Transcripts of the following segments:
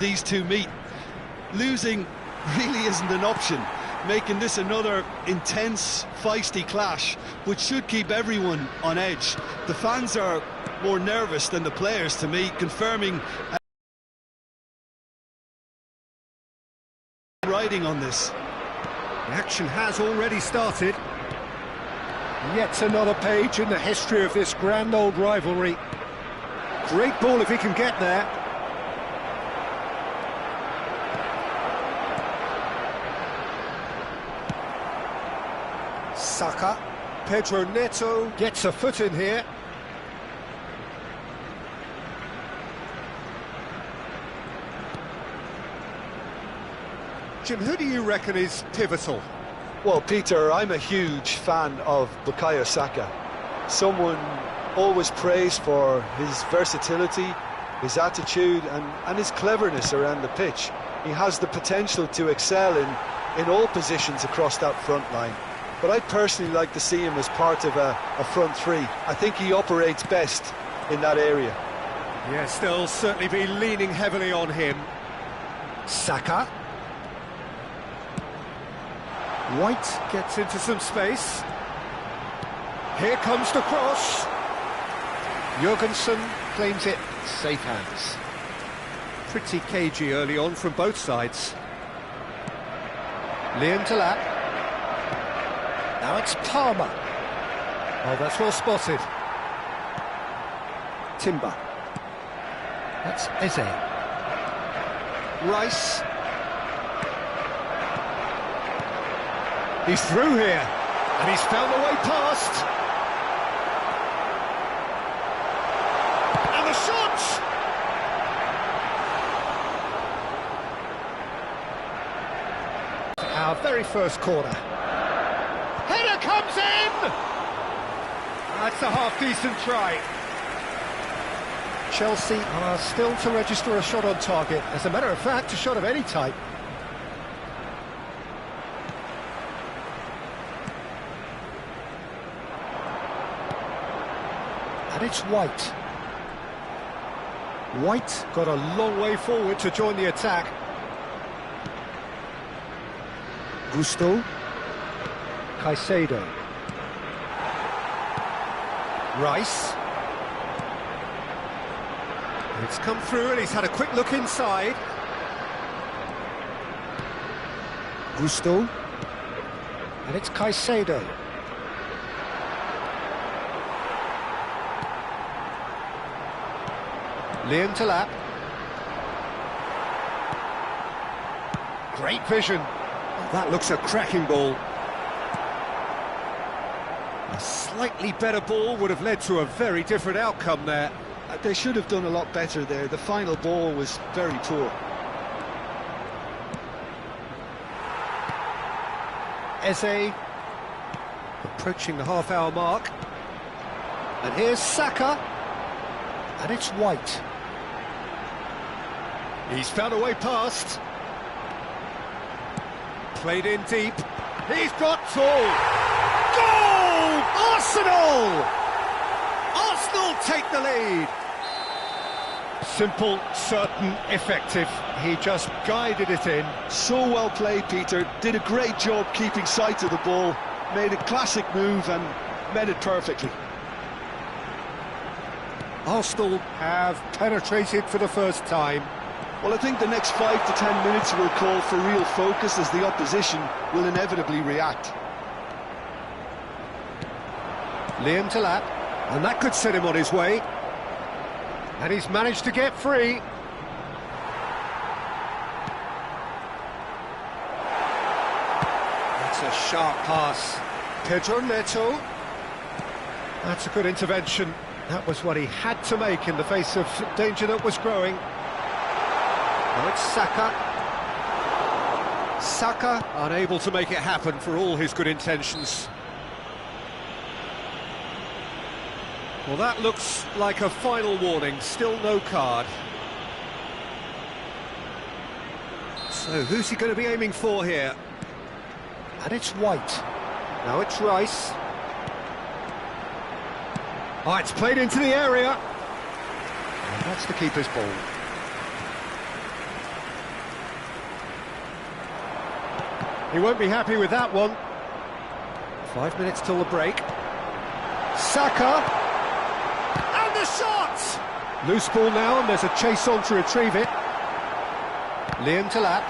these two meet. Losing really isn't an option, making this another intense, feisty clash, which should keep everyone on edge. The fans are more nervous than the players, to me, confirming riding on this. The action has already started. Yet another page in the history of this grand old rivalry. Great ball if he can get there. Saka, Pedro Neto gets a foot in here. Jim, who do you reckon is pivotal? Well, Peter, I'm a huge fan of Bukayo Saka. Someone always praised for his versatility, his attitude and his cleverness around the pitch. He has the potential to excel in all positions across that front line. But I'd personally like to see him as part of a front three. I think he operates best in that area. Yes, they'll certainly be leaning heavily on him. Saka. White gets into some space. Here comes the cross. Jurgensen claims it, safe hands. Pretty cagey early on from both sides. Liam Delap. Now it's Palmer. Oh, that's well spotted. Timber. That's Eze. Rice. He's through here, and he's found a way past. And the shot! Our very first corner. Header comes in! That's a half-decent try. Chelsea are still to register a shot on target. As a matter of fact, a shot of any type. And it's White. White got a long way forward to join the attack. Gusto. Caicedo. Rice. It's come through and he's had a quick look inside. Gusto. And it's Caicedo. Liam Delap. Great vision. Oh, that looks a cracking ball. A slightly better ball would have led to a very different outcome there. They should have done a lot better there. The final ball was very poor. Eze approaching the half-hour mark. And here's Saka. And it's White. He's found a way past. Played in deep. He's got goal! Goal! Arsenal! Arsenal take the lead. Simple, certain, effective. He just guided it in. So well played, Peter. Did a great job keeping sight of the ball. Made a classic move and met it perfectly. Arsenal have penetrated for the first time. Well, I think the next 5 to 10 minutes will call for real focus as the opposition will inevitably react. Liam Delap, and that could set him on his way. And he's managed to get free. That's a sharp pass. Pedro Neto. That's a good intervention. That was what he had to make in the face of danger that was growing. Now it's Saka. Saka unable to make it happen for all his good intentions. Well, that looks like a final warning, still no card. So who's he going to be aiming for here? And it's White. Now it's Rice. Oh, it's played into the area. And that's the keeper's ball. He won't be happy with that one. 5 minutes till the break. Saka! And the shot! Loose ball now, and there's a chase on to retrieve it. Liam Delap.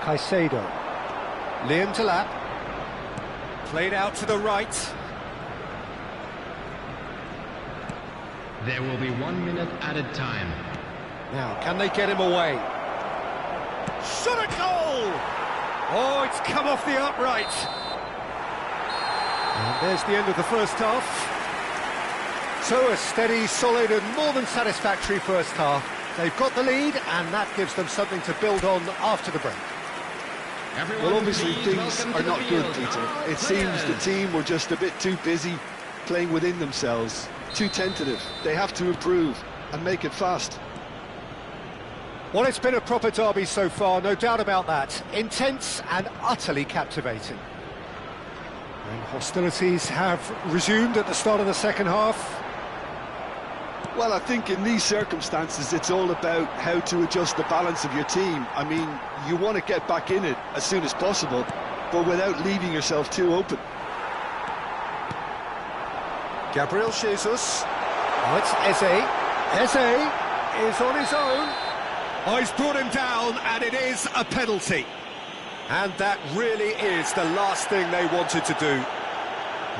Caicedo. Liam Delap. Played out to the right. There will be 1 minute added time. Now, can they get him away? Shot a goal! Oh, it's come off the upright. And there's the end of the first half. So a steady, solid and more than satisfactory first half. They've got the lead and that gives them something to build on after the break. Well, obviously things are not good, Peter. It seems the team were just a bit too busy playing within themselves, too tentative. They have to improve and make it fast. Well, it's been a proper derby so far, no doubt about that. Intense and utterly captivating. And hostilities have resumed at the start of the second half. Well, I think in these circumstances it's all about how to adjust the balance of your team. I mean, you want to get back in it as soon as possible, but without leaving yourself too open. Gabriel Jesus. Oh, it's Eze. Eze is on his own. Oh, he's brought him down, and it is a penalty. And that really is the last thing they wanted to do.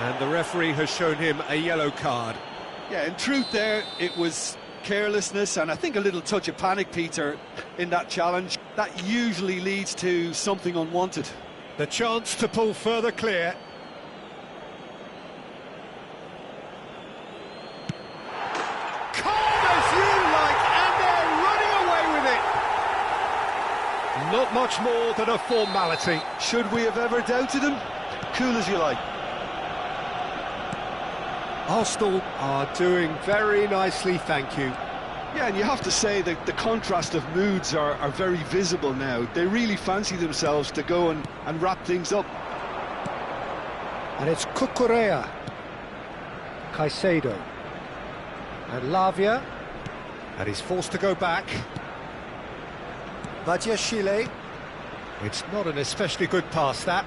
And the referee has shown him a yellow card. Yeah, in truth there, it was carelessness and I think a little touch of panic, Peter, in that challenge. That usually leads to something unwanted. The chance to pull further clear. Calm as you like, and they're running away with it. Not much more than a formality. Should we have ever doubted him? Cool as you like. Arsenal are doing very nicely, thank you. Yeah, and you have to say that the contrast of moods are very visible now. They really fancy themselves to go and wrap things up. And it's Cucurella, Caicedo, and Lavia, and he's forced to go back. Badiashile. It's not an especially good pass, that.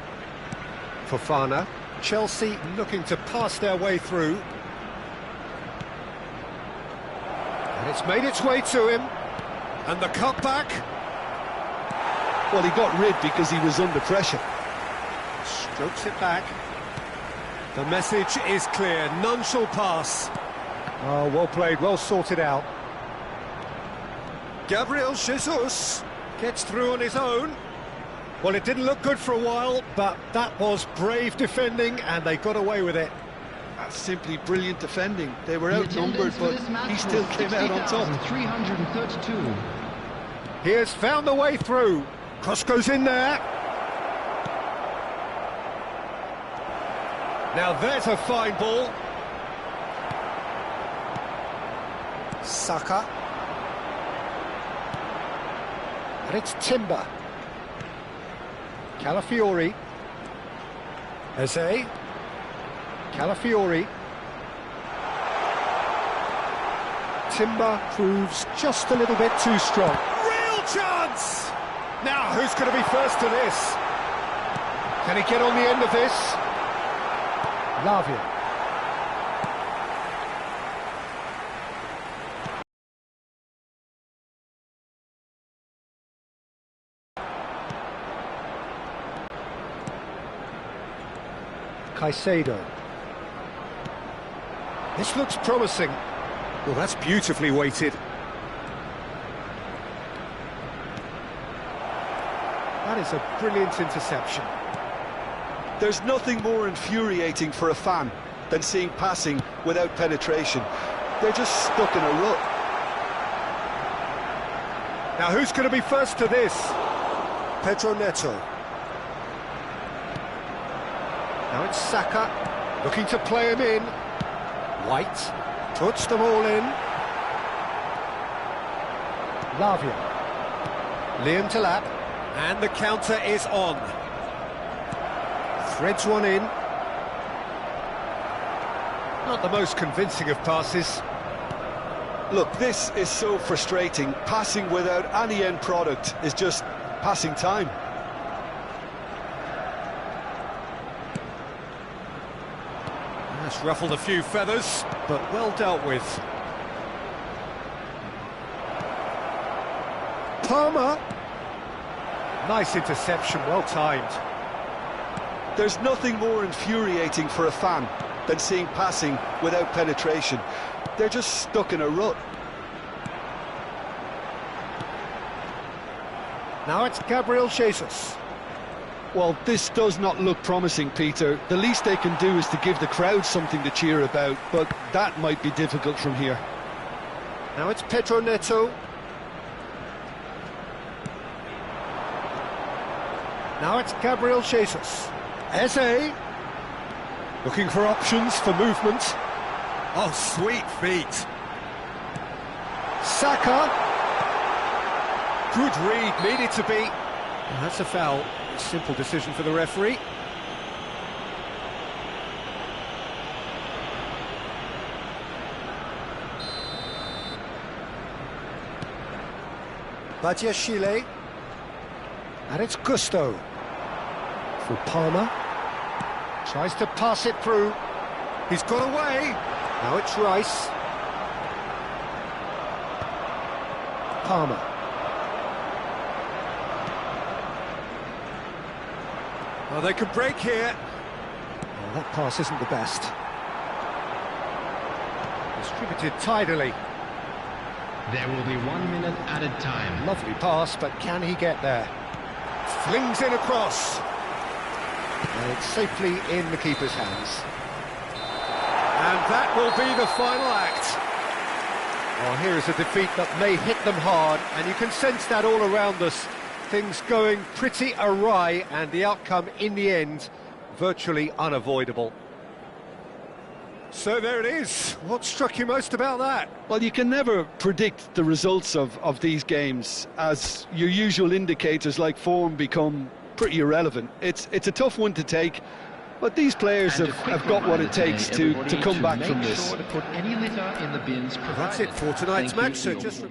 Fofana. Chelsea looking to pass their way through. And it's made its way to him. And the cutback. Well, he got rid because he was under pressure. Strokes it back. The message is clear, none shall pass. Oh, well played, well sorted out. Gabriel Jesus gets through on his own. Well, it didn't look good for a while, but that was brave defending, and they got away with it. That's simply brilliant defending. They were outnumbered, but he still came out on top. 332. He has found the way through. Cross goes in there. Now there's a fine ball. Saka. And it's Timber. Calafiori. Eze. Calafiori. Timber proves just a little bit too strong. Real chance! Now, who's going to be first to this? Can he get on the end of this? Lavia. Caicedo. This looks promising. Well, that's beautifully weighted. That is a brilliant interception. There's nothing more infuriating for a fan than seeing passing without penetration. They're just stuck in a rut. Now, who's going to be first to this? Pedro Neto. Now it's Saka, looking to play him in. White puts them all in. Lavia. Liam Delap, and the counter is on. Threads one in. Not the most convincing of passes. Look, this is so frustrating. Passing without any end product is just passing time. That's ruffled a few feathers, but well dealt with. Palmer. Nice interception, well timed. There's nothing more infuriating for a fan than seeing passing without penetration. They're just stuck in a rut. Now it's Gabriel Jesus. Well, this does not look promising, Peter. The least they can do is to give the crowd something to cheer about, but that might be difficult from here. Now it's Pedro Neto. Now it's Gabriel Jesus. Eze. Looking for options for movement. Oh, sweet feet. Saka. Good read, needed to be. And that's a foul. Simple decision for the referee. Badiashile. And it's Gusto. For Palmer. Tries to pass it through. He's got away. Now it's Rice. Palmer. Well, they could break here. Oh, that pass isn't the best. Distributed tidily. There will be 1 minute added time. Lovely pass, but can he get there? Flings in across. And it's safely in the keeper's hands. And that will be the final act. Oh, here is a defeat that may hit them hard, and you can sense that all around us. Things going pretty awry, and the outcome in the end virtually unavoidable. So there it is. What struck you most about that? Well, you can never predict the results of these games, as your usual indicators like form become pretty irrelevant. It's a tough one to take, but these players have got what it takes to come back from this. Sure to put any litter in the bins provided. That's it for tonight's Thank match, so just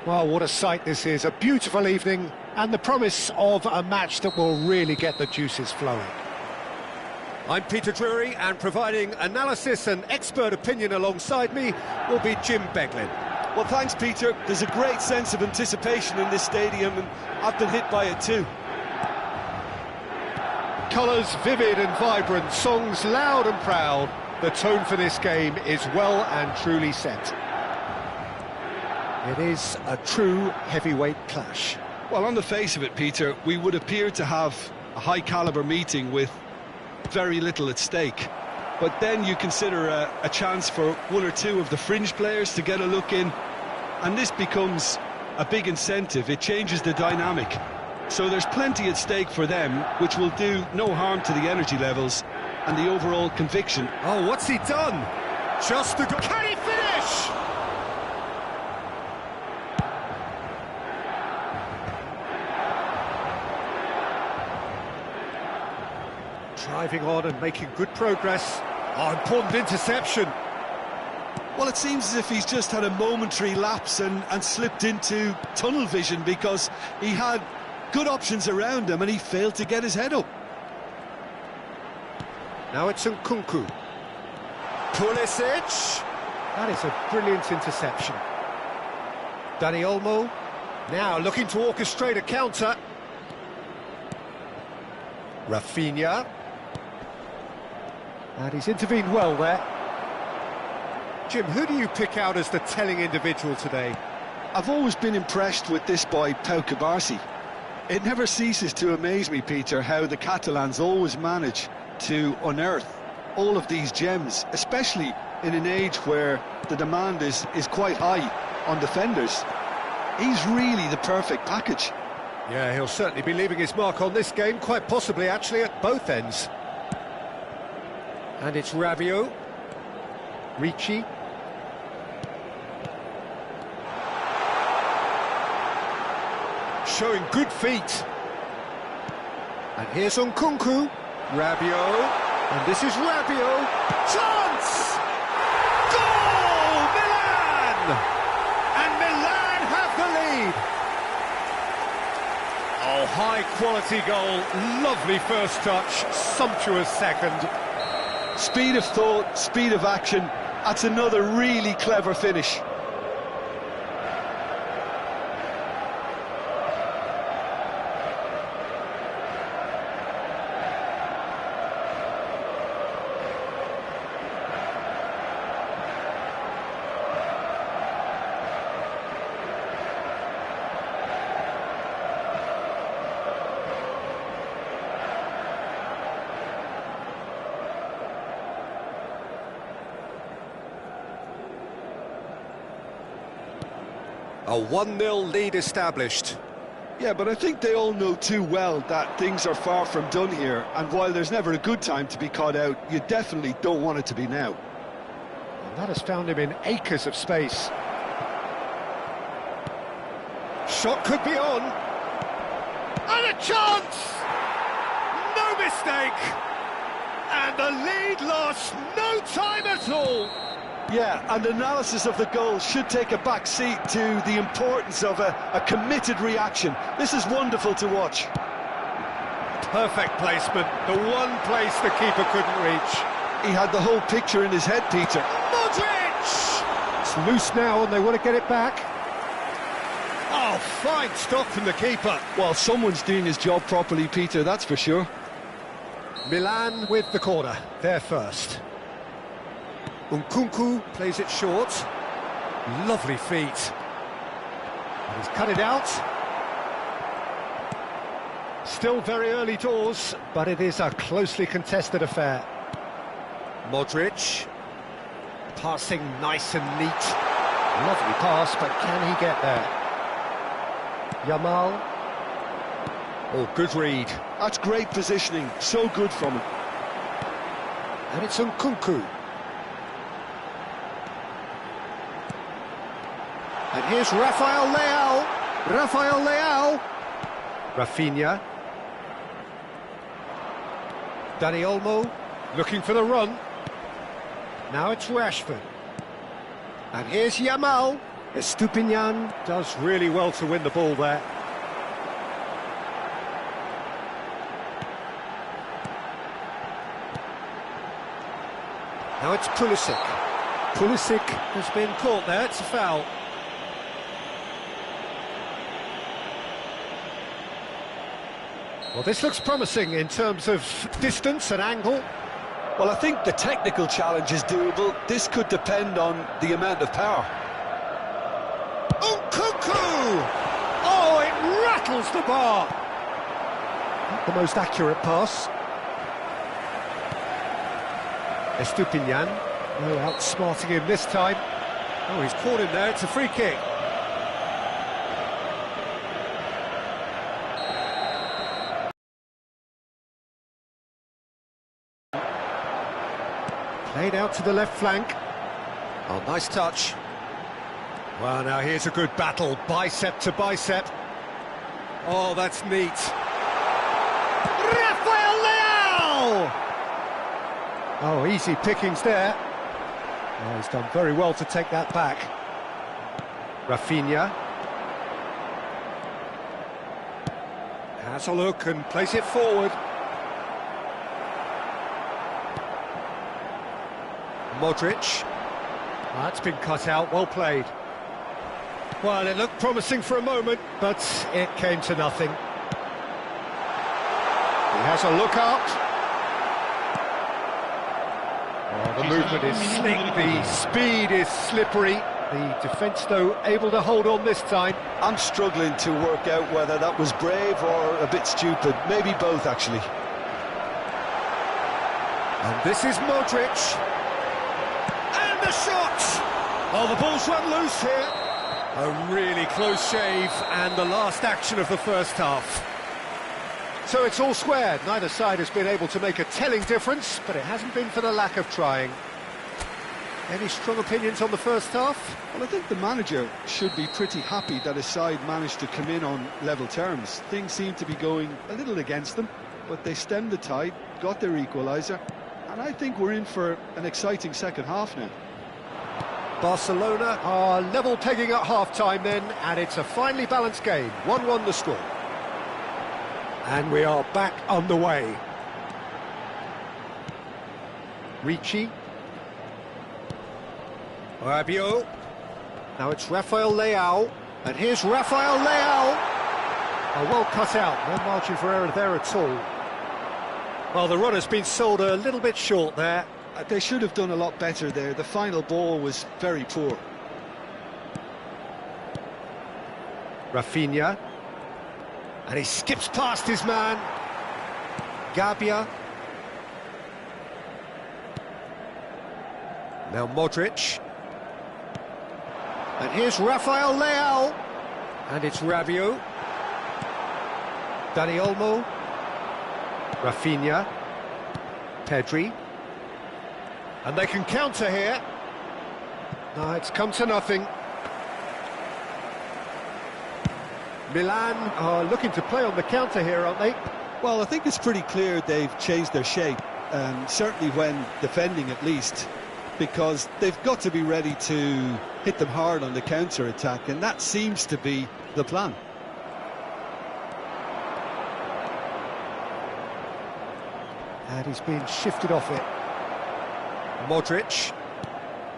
Well, what a sight this is. A beautiful evening and the promise of a match that will really get the juices flowing. I'm Peter Drury, and providing analysis and expert opinion alongside me will be Jim Beglin. Well, thanks, Peter. There's a great sense of anticipation in this stadium, and I've been hit by it too. Colours vivid and vibrant, songs loud and proud. The tone for this game is well and truly set. It is a true heavyweight clash. Well, on the face of it, Peter, we would appear to have a high-caliber meeting with very little at stake. But then you consider a chance for one or two of the fringe players to get a look in, and this becomes a big incentive. It changes the dynamic. So there's plenty at stake for them, which will do no harm to the energy levels and the overall conviction. Oh, what's he done? Just the... Can he finish? Driving on and making good progress. Oh, important interception. Well, it seems as if he's just had a momentary lapse and slipped into tunnel vision, because he had good options around him and he failed to get his head up. Now it's Nkunku. Pulisic. That is a brilliant interception. Dani Olmo. Now looking to orchestrate a counter. Rafinha. And he's intervened well there. Jim, who do you pick out as the telling individual today? I've always been impressed with this boy, Pau Cubarsí. It never ceases to amaze me, Peter, how the Catalans always manage to unearth all of these gems, especially in an age where the demand is quite high on defenders. He's really the perfect package. Yeah, he'll certainly be leaving his mark on this game, quite possibly actually at both ends. And it's Rabiot. Ricci. Showing good feet. And here's Nkunku. Rabiot. And this is Rabiot. Chance! Goal! Milan! And Milan have the lead. Oh, high-quality goal. Lovely first touch. Sumptuous second. Speed of thought, speed of action. That's another really clever finish. A 1-0 lead established. Yeah, but I think they all know too well that things are far from done here, and while there's never a good time to be caught out, you definitely don't want it to be now. And that has found him in acres of space. Shot could be on. And a chance! No mistake! And the lead lost no time at all! Yeah, and analysis of the goal should take a back seat to the importance of a committed reaction. This is wonderful to watch. Perfect placement, the one place the keeper couldn't reach. He had the whole picture in his head, Peter. Modric! It's loose now and they want to get it back. Oh, fine stop from the keeper. Well, someone's doing his job properly, Peter, that's for sure. Milan with the corner, they're first. Nkunku plays it short. Lovely feet. And he's cut it out. Still very early doors, but it is a closely contested affair. Modric. Passing nice and neat. Lovely pass, but can he get there? Yamal. Oh, good read. That's great positioning, so good from him. And it's Nkunku. And here's Rafael Leao. Rafael Leao. Rafinha. Dani Olmo looking for the run. Now it's Rashford. And here's Yamal. Estupinian does really well to win the ball there. Now it's Pulisic. Pulisic has been caught there, it's a foul. Well, this looks promising in terms of distance and angle. Well, I think the technical challenge is doable. This could depend on the amount of power. Nkunku! Oh, it rattles the bar. Not the most accurate pass. Estupinian, no outsmarting him this time. Oh, he's caught him there, it's a free kick. Played out to the left flank. Oh, nice touch. Well, now here's a good battle, bicep to bicep. Oh, that's neat. Rafael Leao! Oh, easy pickings there. Oh, he's done very well to take that back. Rafinha. Has a look and plays it forward. Modric. That's been cut out, well played. Well, it looked promising for a moment, but it came to nothing. He has a look out. Oh, the movement is slick, the speed is slippery. The defence, though, able to hold on this time. I'm struggling to work out whether that was brave or a bit stupid. Maybe both, actually. And this is Modric. And the shot! Oh, the ball's run loose here. A really close shave, and the last action of the first half. So it's all squared. Neither side has been able to make a telling difference, but it hasn't been for the lack of trying. Any strong opinions on the first half? Well, I think the manager should be pretty happy that his side managed to come in on level terms. Things seem to be going a little against them, but they stemmed the tide, got their equaliser, and I think we're in for an exciting second half now. Barcelona are level pegging at half-time then, and it's a finely balanced game. 1-1 the score. And we are back on the way. Ricci. Rabiot. Now it's Rafael Leao. And here's Rafael Leao. Oh, well cut out. No margin for error there at all. Well, the run has been sold a little bit short there. They should have done a lot better there. The final ball was very poor. Rafinha. And he skips past his man. Gabia. Now Modric. And here's Rafael Leao. And it's Rabiot. Dani Olmo. Rafinha. Pedri. And they can counter here. No, it's come to nothing. Milan are looking to play on the counter here, aren't they? Well, I think it's pretty clear they've changed their shape, certainly when defending at least, because they've got to be ready to hit them hard on the counter-attack, and that seems to be the plan. And he's been shifted off it. Modric,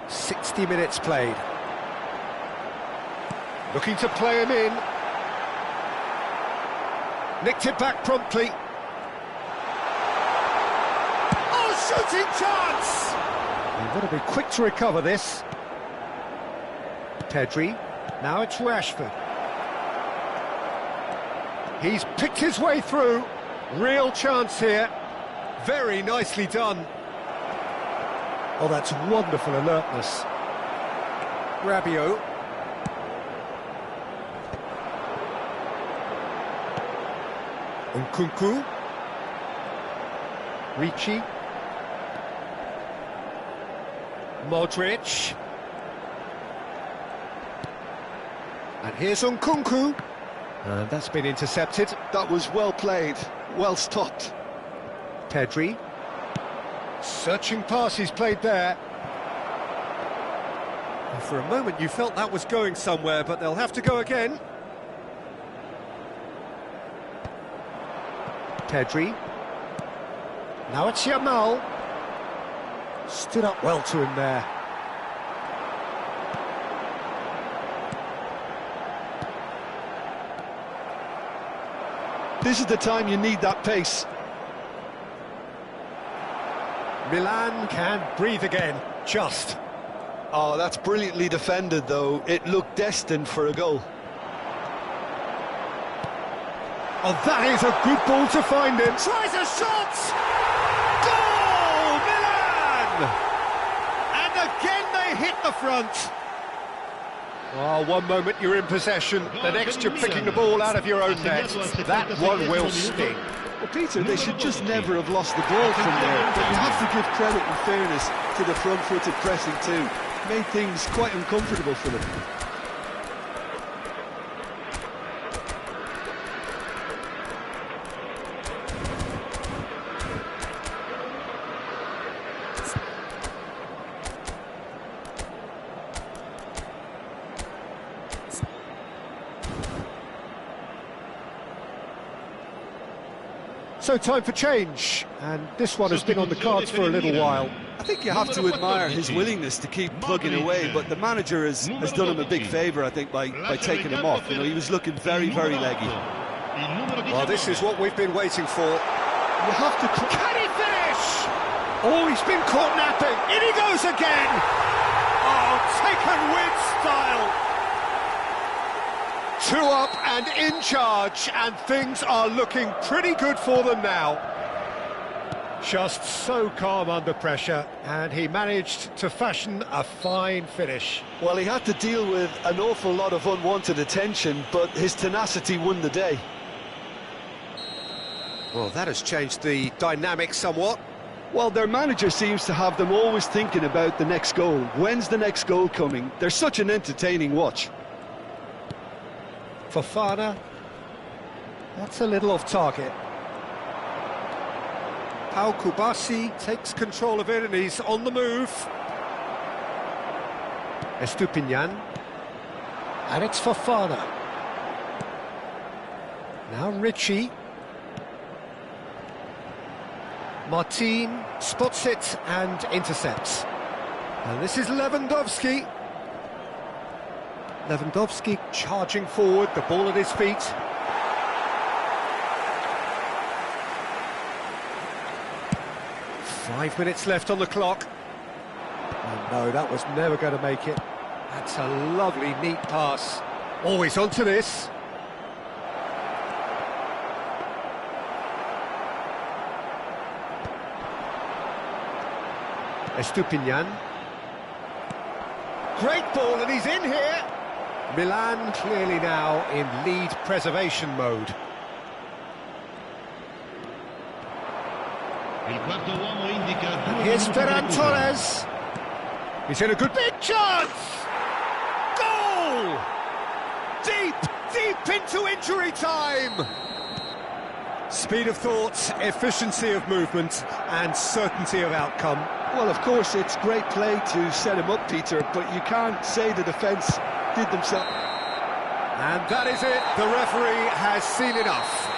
60 minutes played. Looking to play him in. Nicked it back promptly. Oh, shooting chance! You've got to be quick to recover this. Pedri, now it's Rashford. He's picked his way through. Real chance here. Very nicely done. Oh, that's wonderful alertness. Rabiot. Nkunku. Ricci. Modric. And here's Nkunku. And that's been intercepted. That was well played, well stopped. Pedri. Searching pass he's played there. For a moment you felt that was going somewhere, but they'll have to go again. Pedri. Now it's Yamal. Stood up well to him there. This is the time you need that pace. Milan can breathe again, just. Oh, that's brilliantly defended, though. It looked destined for a goal. Oh, that is a good ball to find him. Tries a shot! Goal, Milan! And again they hit the front. Oh, one moment you're in possession, the next you're picking the ball out of your own net. That one will sting. Well, Peter, they should just never have lost the ball from there. But you have to give credit and fairness to the front-footed pressing too. Made things quite uncomfortable for them. So time for change, and this one has been on the cards for a little while. I think you have to admire his willingness to keep plugging away, but the manager has done him a big favour, I think, by taking him off. You know, he was looking very, very leggy. Well, this is what we've been waiting for. You have to... Can he finish? Oh, he's been caught napping. In he goes again. Oh, taken with style. 2 up and in charge, and things are looking pretty good for them now. Just so calm under pressure, and he managed to fashion a fine finish. Well, he had to deal with an awful lot of unwanted attention, but his tenacity won the day. Well, that has changed the dynamic somewhat. Well, their manager seems to have them always thinking about the next goal. When's the next goal coming? They're such an entertaining watch. Fofana, that's a little off target. Pau Kubasi takes control of it and he's on the move. Estupinian, and it's Fofana. Now Richie. Martin spots it and intercepts. And this is Lewandowski. Lewandowski charging forward, the ball at his feet. Five minutes left on the clock. Oh no, that was never going to make it. That's a lovely, neat pass. Always onto this. Estupinian. Great ball, and he's in here. Milan clearly now in lead preservation mode. And here's Ferran Torres. He's in a good big chance. Goal! Deep, deep into injury time. Speed of thought, efficiency of movement, and certainty of outcome. Well, of course, it's great play to set him up, Peter, but you can't say the defence did themselves. And that is it. The referee has seen enough.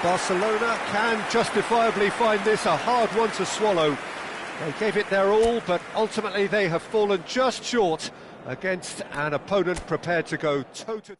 Barcelona can justifiably find this a hard one to swallow. They gave it their all, but ultimately they have fallen just short against an opponent prepared to go toe-to-toe.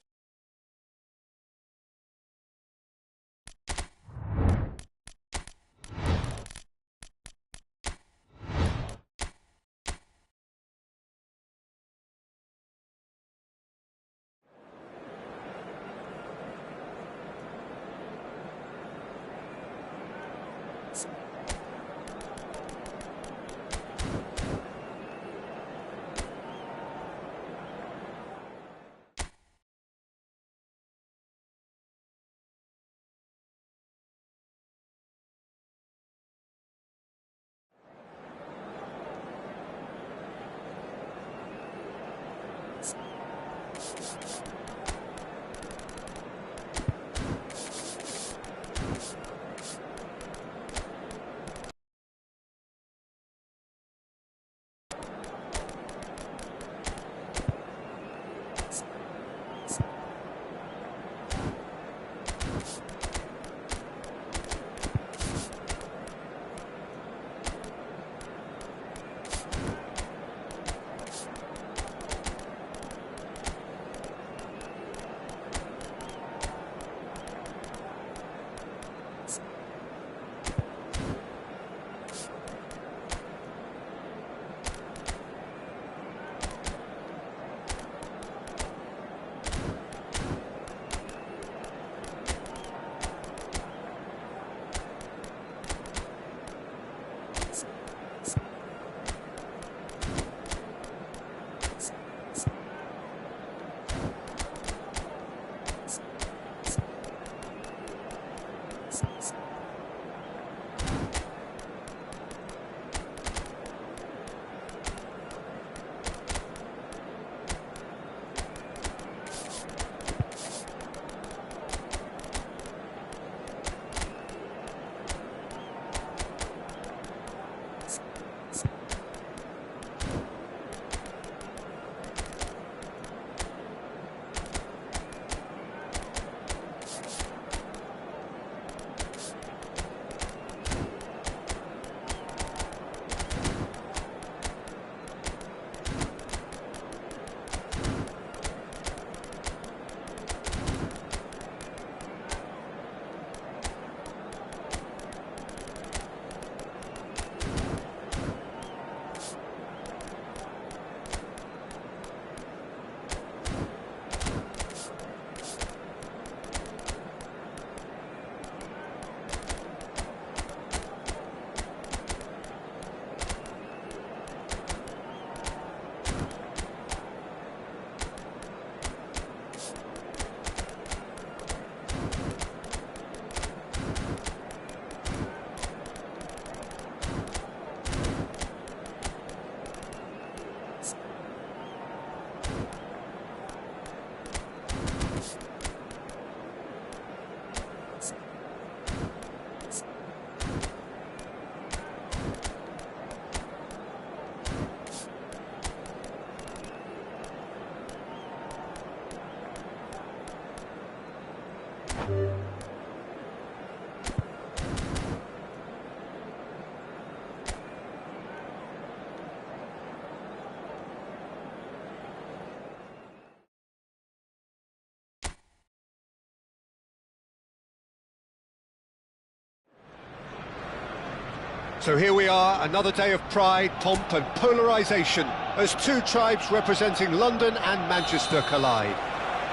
So here we are, another day of pride, pomp and polarisation, as two tribes representing London and Manchester collide.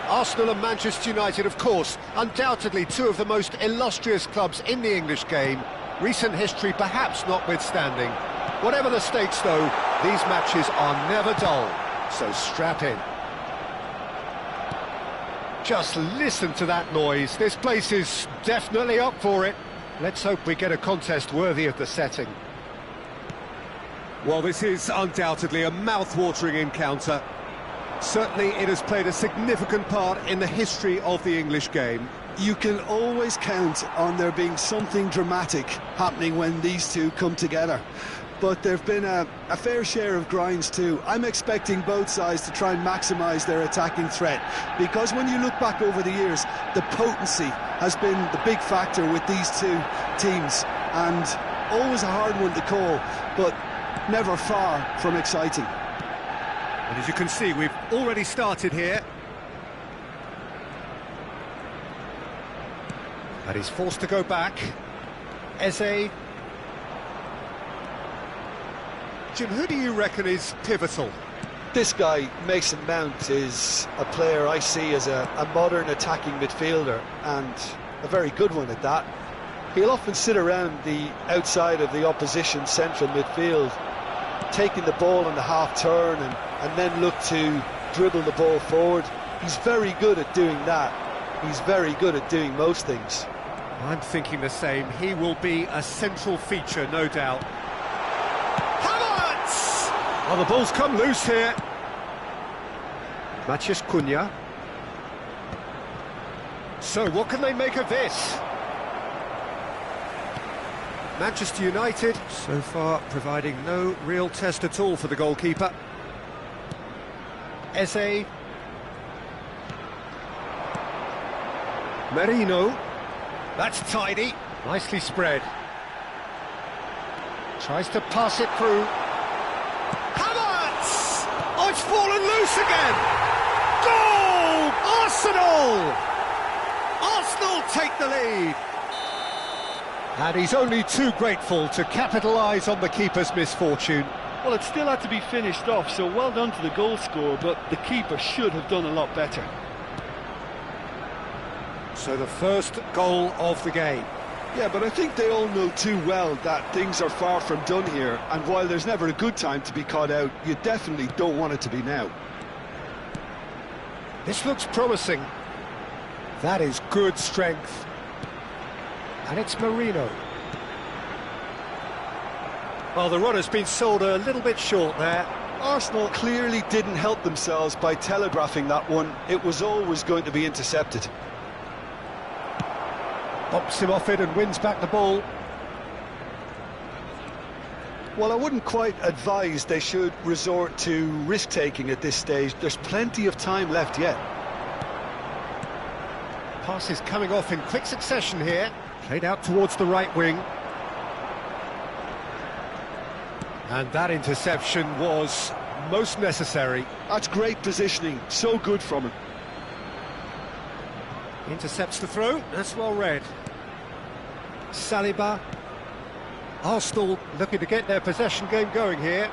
Arsenal and Manchester United, of course, undoubtedly two of the most illustrious clubs in the English game, recent history perhaps notwithstanding. Whatever the stakes, though, these matches are never dull, so strap in. Just listen to that noise. This place is definitely up for it. Let's hope we get a contest worthy of the setting. Well, this is undoubtedly a mouth-watering encounter. Certainly it has played a significant part in the history of the English game. You can always count on there being something dramatic happening when these two come together. But there have been a fair share of grinds too. I'm expecting both sides to try and maximise their attacking threat, because when you look back over the years, the potency has been the big factor with these two teams, and always a hard one to call, but never far from exciting. And as you can see, we've already started here. And he's forced to go back. Eze. Jim, who do you reckon is pivotal? This guy, Mason Mount, is a player I see as a modern attacking midfielder, and a very good one at that. He'll often sit around the outside of the opposition central midfield, taking the ball on the half-turn and then look to dribble the ball forward. He's very good at doing that. He's very good at doing most things. I'm thinking the same. He will be a central feature, no doubt. Oh, the ball's come loose here. Matheus Cunha. So, what can they make of this? Manchester United, so far, providing no real test at all for the goalkeeper. Eze. Merino. That's tidy. Nicely spread. Tries to pass it through. Oh, it's fallen loose again! Goal! Arsenal! Arsenal take the lead! And he's only too grateful to capitalise on the keeper's misfortune. Well, it still had to be finished off, so well done to the goal scorer, but the keeper should have done a lot better. So the first goal of the game. Yeah, but I think they all know too well that things are far from done here, and while there's never a good time to be caught out, you definitely don't want it to be now. This looks promising. That is good strength. And it's Merino. Well, the run has been sold a little bit short there. Arsenal clearly didn't help themselves by telegraphing that one. It was always going to be intercepted. Bumps him off it and wins back the ball. Well, I wouldn't quite advise they should resort to risk-taking at this stage. There's plenty of time left yet. Pass is coming off in quick succession here. Played out towards the right wing. And that interception was most necessary. That's great positioning, so good from him. Intercepts the throw, that's well read. Saliba. Arsenal looking to get their possession game going here.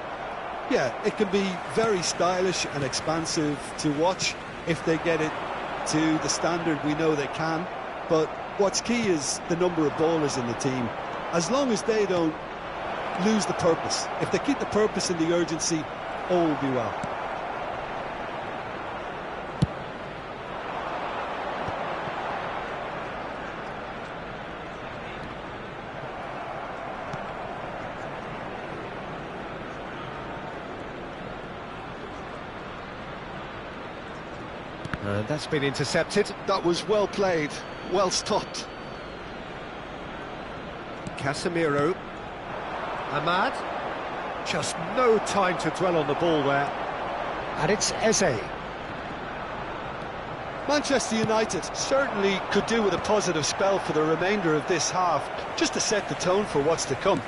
Yeah, it can be very stylish and expansive to watch if they get it to the standard we know they can. But what's key is the number of ballers in the team. As long as they don't lose the purpose, if they keep the purpose and the urgency, all will be well. And that's been intercepted. That was well played, well stopped. Casemiro. Ahmad. Just no time to dwell on the ball there. And it's Eze. Manchester United certainly could do with a positive spell for the remainder of this half, just to set the tone for what's to come.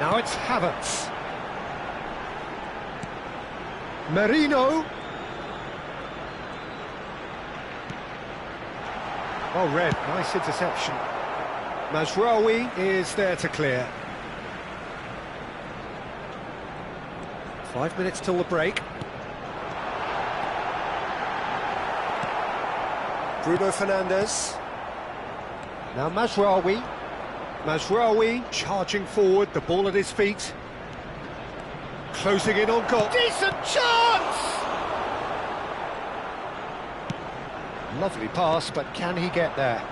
Now it's Havertz. Merino. Well read, nice interception. Mazraoui is there to clear. 5 minutes till the break. Bruno Fernandes. Now Mazraoui. Mazraoui charging forward, the ball at his feet. Closing in on goal. Decent chance! Lovely pass, but can he get there?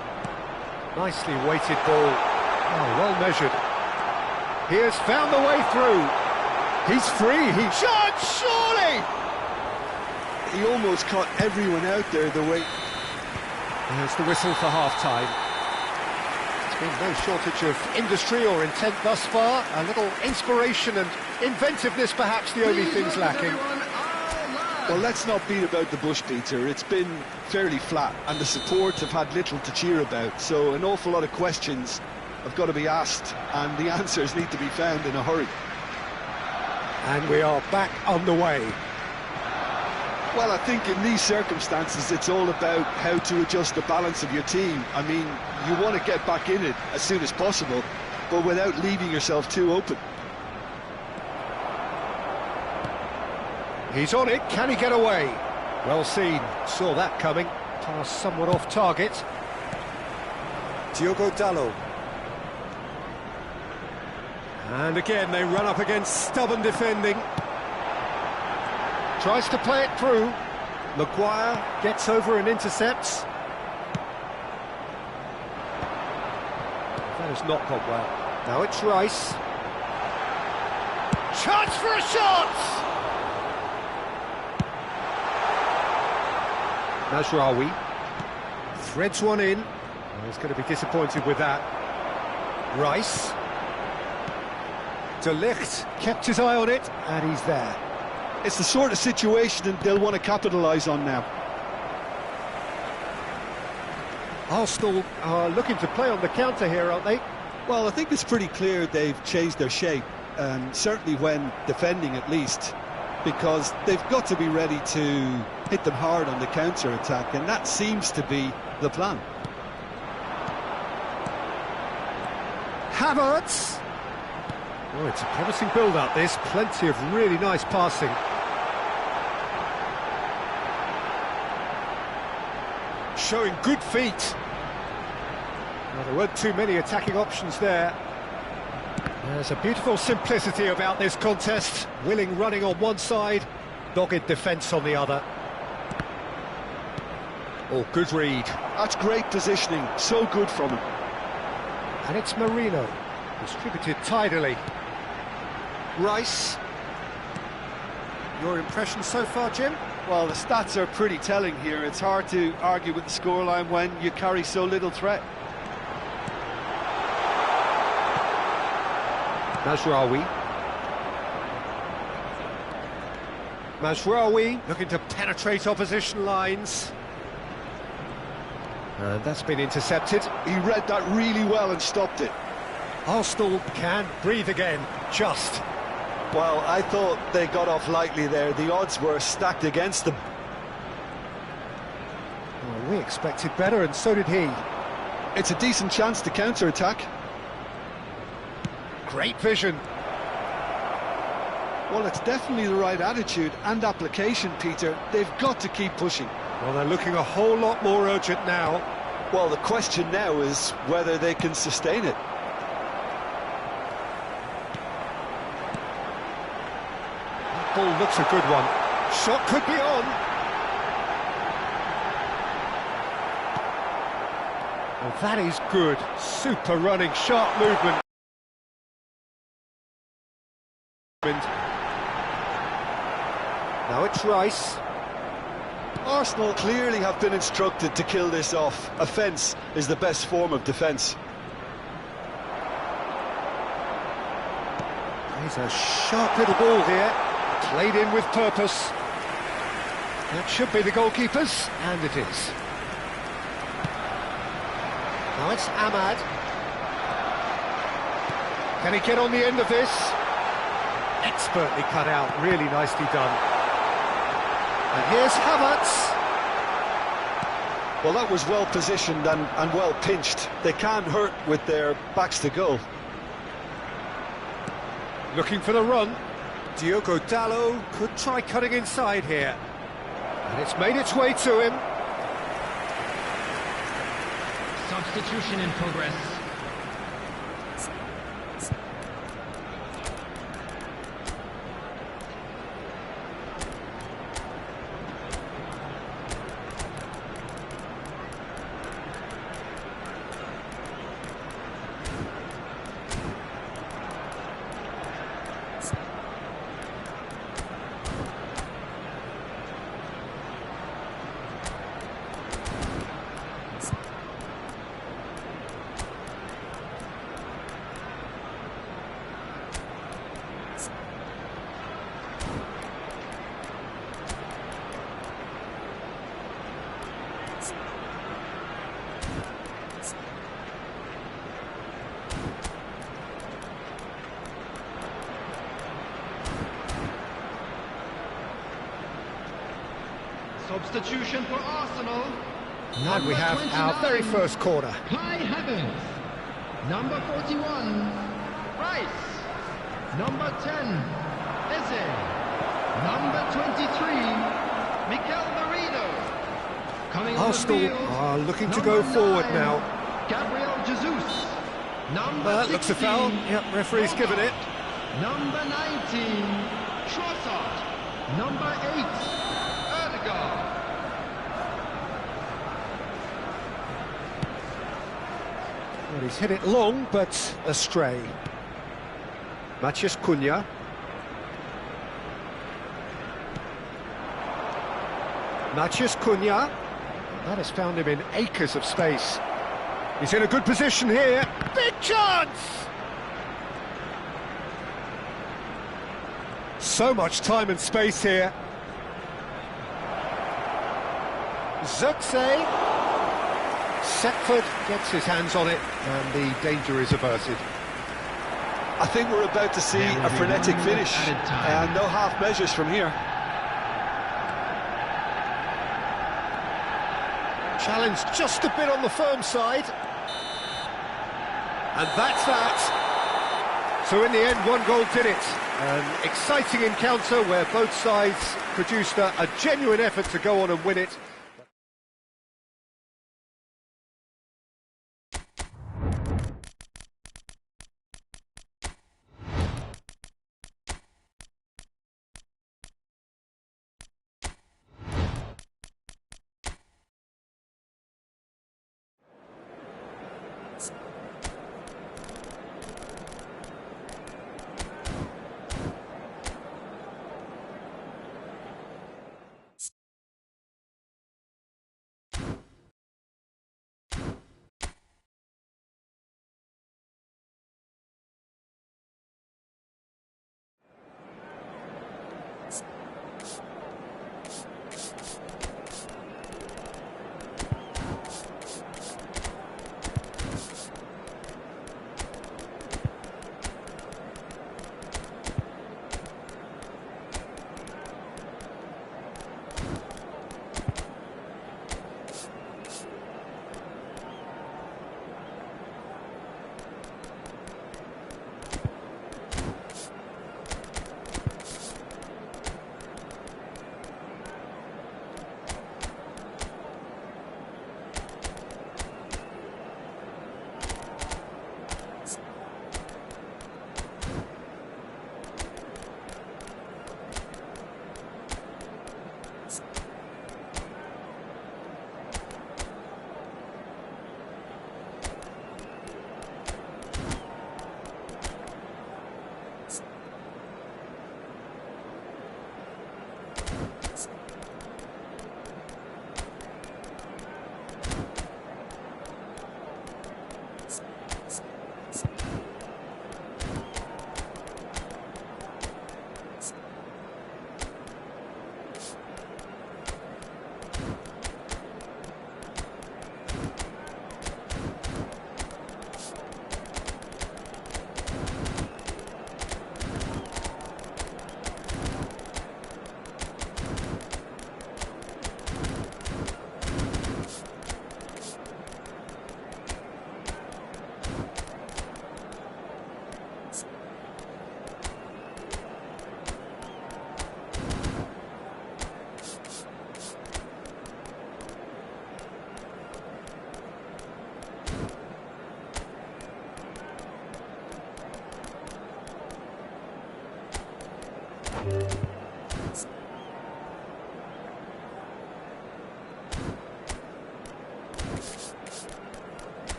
Nicely weighted ball. Oh, well measured. He has found the way through. He's free. He shot, surely! He almost caught everyone out there the way. There's the whistle for half-time. There's been no shortage of industry or intent thus far. A little inspiration and inventiveness, perhaps, the only things lacking. Well, let's not beat about the bush, Peter. It's been fairly flat, and the supports have had little to cheer about. So an awful lot of questions have got to be asked, and the answers need to be found in a hurry. And we are back on the way. Well, I think in these circumstances, it's all about how to adjust the balance of your team. I mean, you want to get back in it as soon as possible, but without leaving yourself too open. He's on it, can he get away? Well seen, saw that coming. Pass somewhat off target. Diogo Dalot. And again, they run up against stubborn defending. Tries to play it through. Maguire gets over and intercepts. That has not gone well. Now it's Rice. Chance for a shot! Mazraoui threads one in. Oh, he's going to be disappointed with that. Rice. De Ligt kept his eye on it, and he's there. It's the sort of situation that they'll want to capitalise on now. Arsenal are looking to play on the counter here, aren't they? Well, I think it's pretty clear they've changed their shape, certainly when defending at least, because they've got to be ready to hit them hard on the counter-attack, and that seems to be the plan. Havertz! Oh, it's a promising build-up, this. Plenty of really nice passing. Showing good feet. Well, there weren't too many attacking options there. There's a beautiful simplicity about this contest. Willing running on one side, dogged defence on the other. Oh, good read. That's great positioning, so good from him. And it's Marino, distributed tidily. Rice. Your impression so far, Jim? Well, the stats are pretty telling here. It's hard to argue with the scoreline when you carry so little threat. Mazraoui. Mazraoui looking to penetrate opposition lines. And that's been intercepted. He read that really well and stopped it. Arsenal can breathe again, just. Well, I thought they got off lightly there. The odds were stacked against them. Well, we expected better, and so did he. It's a decent chance to counter-attack. Great vision. Well, it's definitely the right attitude and application, Peter. They've got to keep pushing. Well, they're looking a whole lot more urgent now. Well, the question now is whether they can sustain it. That ball looks a good one. Shot could be on. Well, that is good. Super running, sharp movement. Now it's Rice. Arsenal clearly have been instructed to kill this off. Offence is the best form of defence. He's a sharp little ball here, played in with purpose. That should be the goalkeeper's, and it is. Now it's Ahmad. Can he get on the end of this? Expertly cut out, really nicely done. And here's Havertz. Well, that was well positioned and well pinched. They can't hurt with their backs to goal. Looking for the run. Diogo Dalot could try cutting inside here. And it's made its way to him. Substitution in progress. Substitution for Arsenal. And we have our very first corner. Kai Havertz. Number 41, Rice. Number 10, Eze. Number 23, Mikel Merino. Coming on the Arsenal field, are looking to number go forward 9, now. Gabriel Jesus. Number That looks a 16, foul. Yep, referee's given it. Number 19, Trossard. Number 8, Erdegaard. Well, he's hit it long, but astray. Matheus Cunha. Matheus Cunha. That has found him in acres of space. He's in a good position here. Big chance! So much time and space here. Zirkzee. Setford gets his hands on it, and the danger is averted. I think we're about to see a frenetic finish, and no half measures from here. Challenge just a bit on the firm side. And that's that. So in the end, one goal did it. An exciting encounter where both sides produced a genuine effort to go on and win it.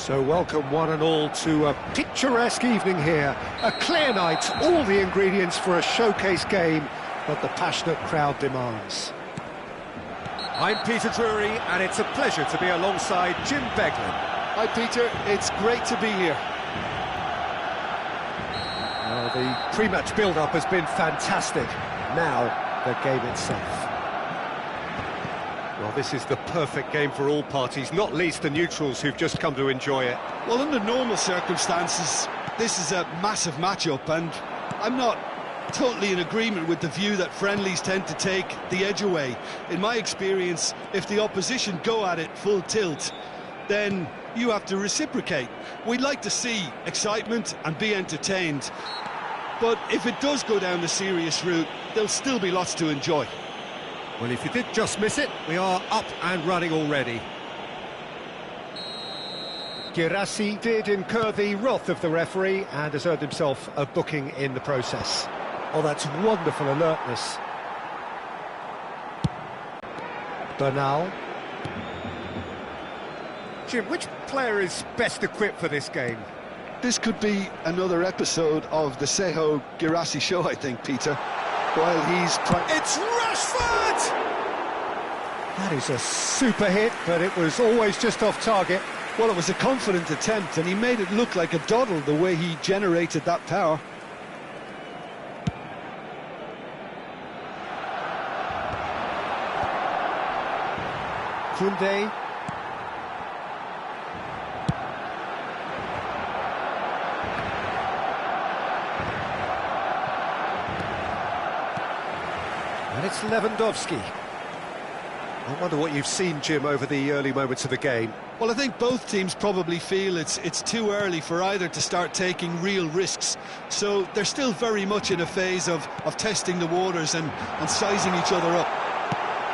So welcome one and all to a picturesque evening here. A clear night, all the ingredients for a showcase game that the passionate crowd demands. I'm Peter Drury, and it's a pleasure to be alongside Jim Beglin. Hi Peter, it's great to be here. Well, the pre-match build-up has been fantastic. Now, the game itself. Well, this is the perfect game for all parties, not least the neutrals who've just come to enjoy it. Well, under normal circumstances, this is a massive matchup, and I'm not totally in agreement with the view that friendlies tend to take the edge away. In my experience, if the opposition go at it full tilt, then you have to reciprocate. We'd like to see excitement and be entertained, but if it does go down the serious route, there'll still be lots to enjoy. Well, if you did just miss it, we are up and running already. Girassi did incur the wrath of the referee and has earned himself a booking in the process. Oh, that's wonderful alertness. Bernal. Jim, which player is best equipped for this game? This could be another episode of the Seho Girassi show, I think, Peter. While he's... It's Rashford! That is a super hit, but it was always just off target. Well, it was a confident attempt, and he made it look like a doddle the way he generated that power. Koundé. And it's Lewandowski. I wonder what you've seen, Jim, over the early moments of the game. Well, I think both teams probably feel it's too early for either to start taking real risks. So they're still very much in a phase of testing the waters and sizing each other up.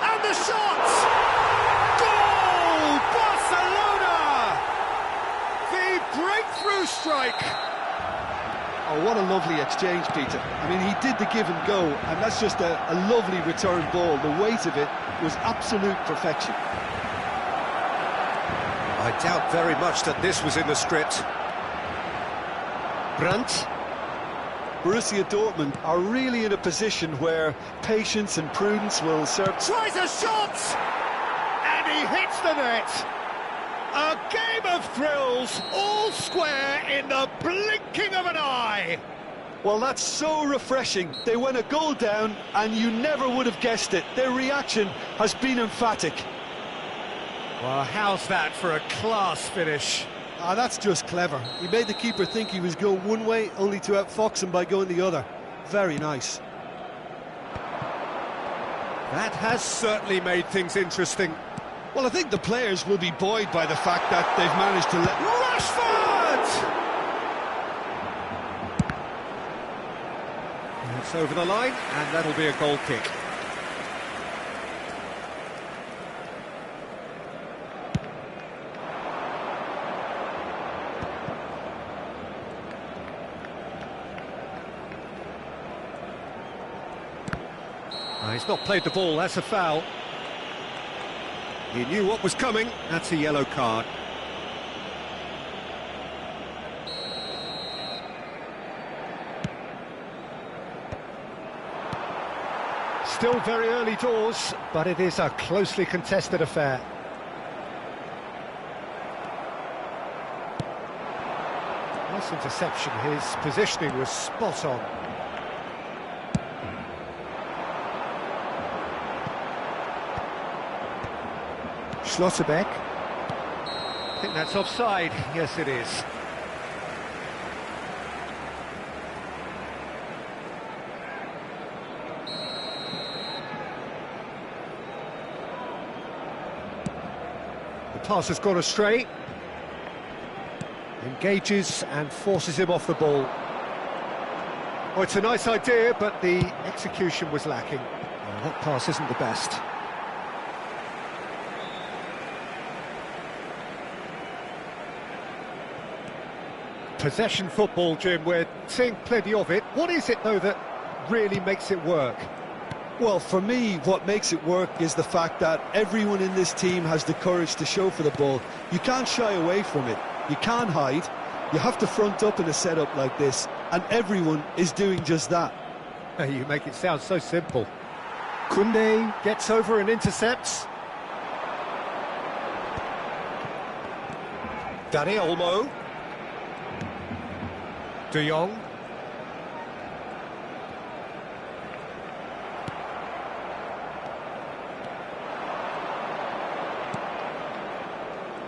And the shot! Goal! Barcelona! The breakthrough strike! Oh, what a lovely exchange, Peter. I mean, he did the give and go, and that's just a lovely return ball. The weight of it was absolute perfection. I doubt very much that this was in the script. Brandt. Borussia Dortmund are really in a position where patience and prudence will serve. Tries a shot! And he hits the net! A game of thrills, all square in the blinking of an eye! Well, that's so refreshing. They went a goal down, and you never would have guessed it. Their reaction has been emphatic. Well, how's that for a class finish? Ah, that's just clever. He made the keeper think he was going one way, only to outfox him by going the other. Very nice. That has certainly made things interesting. Well, I think the players will be buoyed by the fact that they've managed to let... Rashford! It's over the line, and that'll be a goal kick. He's not played the ball, that's a foul. He knew what was coming, that's a yellow card. Still very early doors, but it is a closely contested affair. Nice interception, his positioning was spot on. Schlotterbeck. I think that's offside. Yes, it is. The pass has gone astray. Engages and forces him off the ball. Oh, it's a nice idea, but the execution was lacking. Well, that pass isn't the best. Possession football, Jim, we're seeing plenty of it. What is it, though, that really makes it work? Well, for me, what makes it work is the fact that everyone in this team has the courage to show for the ball. You can't shy away from it. You can't hide. You have to front up in a setup like this, and everyone is doing just that. You make it sound so simple. Koundé gets over and intercepts. Dani Olmo. De Jong.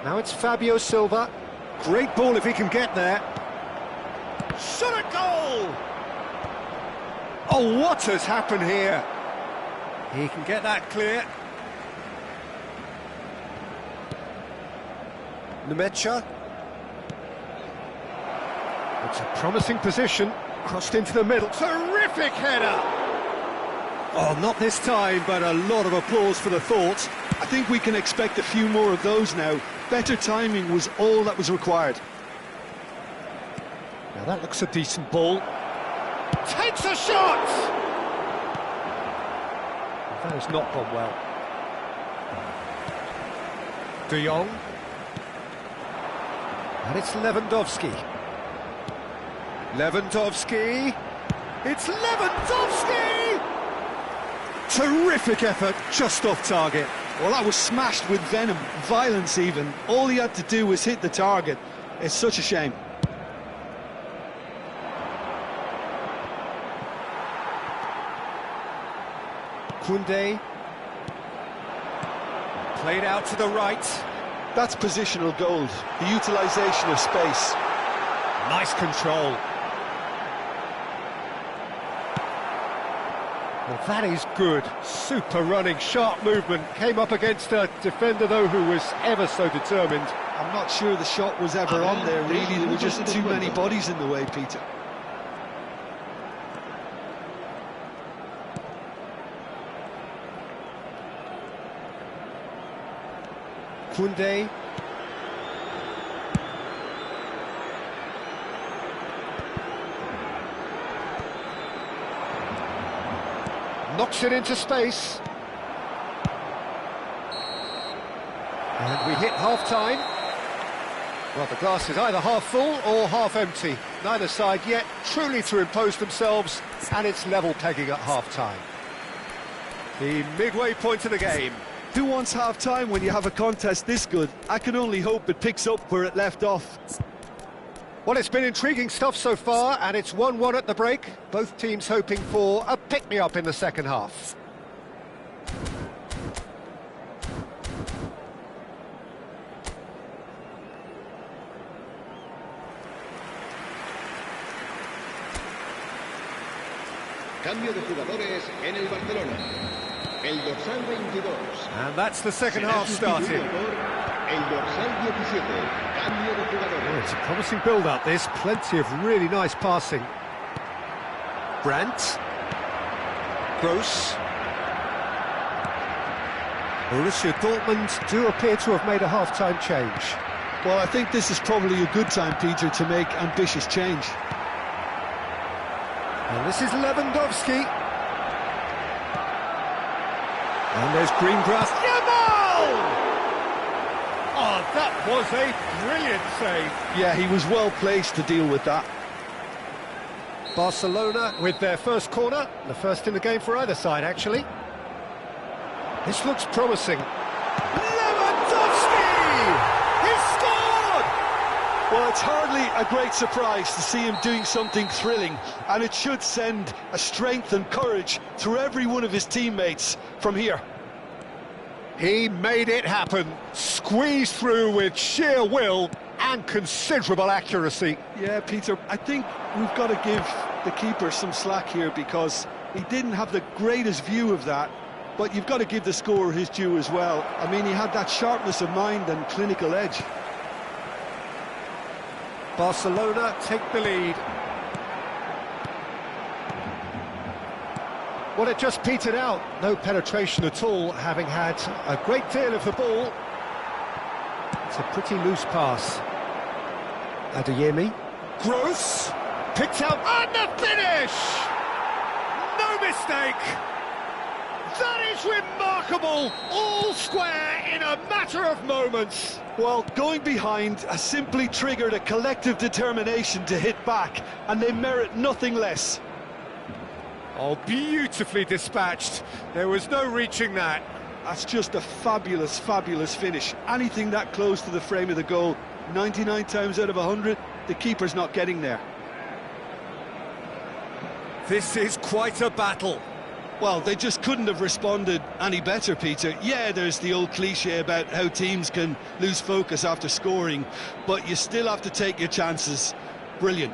Now it's Fabio Silva. Great ball if he can get there. Shot at goal! Oh, what has happened here? He can get that clear. Nemecha. It's a promising position. Crossed into the middle. Terrific header! Oh, not this time, but a lot of applause for the thought. I think we can expect a few more of those now. Better timing was all that was required. Now that looks a decent ball. Takes a shot! That has not gone well. De Jong. And it's Lewandowski. Lewandowski. It's Lewandowski! Terrific effort, just off target. Well, that was smashed with venom, violence even. All he had to do was hit the target. It's such a shame. Koundé. Played out to the right. That's positional gold, the utilisation of space. Nice control. Well, that is good. Super running, sharp movement. Came up against a defender, though, who was ever so determined. I'm not sure the shot was ever on there, really. There were just too many bodies in the way, Peter. Koundé. Knocks it into space. And we hit half-time. Well, the glass is either half full or half empty. Neither side yet truly to impose themselves, and it's level pegging at half-time. The midway point of the game. Who wants half-time when you have a contest this good? I can only hope it picks up where it left off. Well, it's been intriguing stuff so far, and it's 1-1 at the break. Both teams hoping for a pick-me-up in the second half. Cambio de jugadores en el Barcelona. El dorsal 22. And that's the second half started. El dorsal 17. Cambio de jugadores. Oh, it's a promising build-up, this. Plenty of really nice passing. Brandt. Gross. Borussia Dortmund do appear to have made a half-time change. Well, I think this is probably a good time, Peter, to make ambitious change. And this is Lewandowski. And there's Greengrass. Jamal! Oh, that was a brilliant save. Yeah, he was well placed to deal with that. Barcelona with their first corner. The first in the game for either side, actually. This looks promising. Lewandowski! He scored! Well, it's hardly a great surprise to see him doing something thrilling, and it should send a strength and courage through every one of his teammates from here. He made it happen, squeezed through with sheer will and considerable accuracy. Yeah, Peter, I think we've got to give the keeper some slack here because he didn't have the greatest view of that, but you've got to give the scorer his due as well. I mean, he had that sharpness of mind and clinical edge. Barcelona take the lead. Well, it just petered out. No penetration at all, having had a great deal of the ball. It's a pretty loose pass. Adeyemi. Gross. Picked out. And the finish! No mistake! That is remarkable! All square in a matter of moments. Well, going behind has simply triggered a collective determination to hit back, and they merit nothing less. Oh, beautifully dispatched. There was no reaching that. That's just a fabulous, fabulous finish. Anything that close to the frame of the goal, 99 times out of 100, the keeper's not getting there. This is quite a battle. Well, they just couldn't have responded any better, Peter. Yeah, there's the old cliche about how teams can lose focus after scoring, but you still have to take your chances. Brilliant.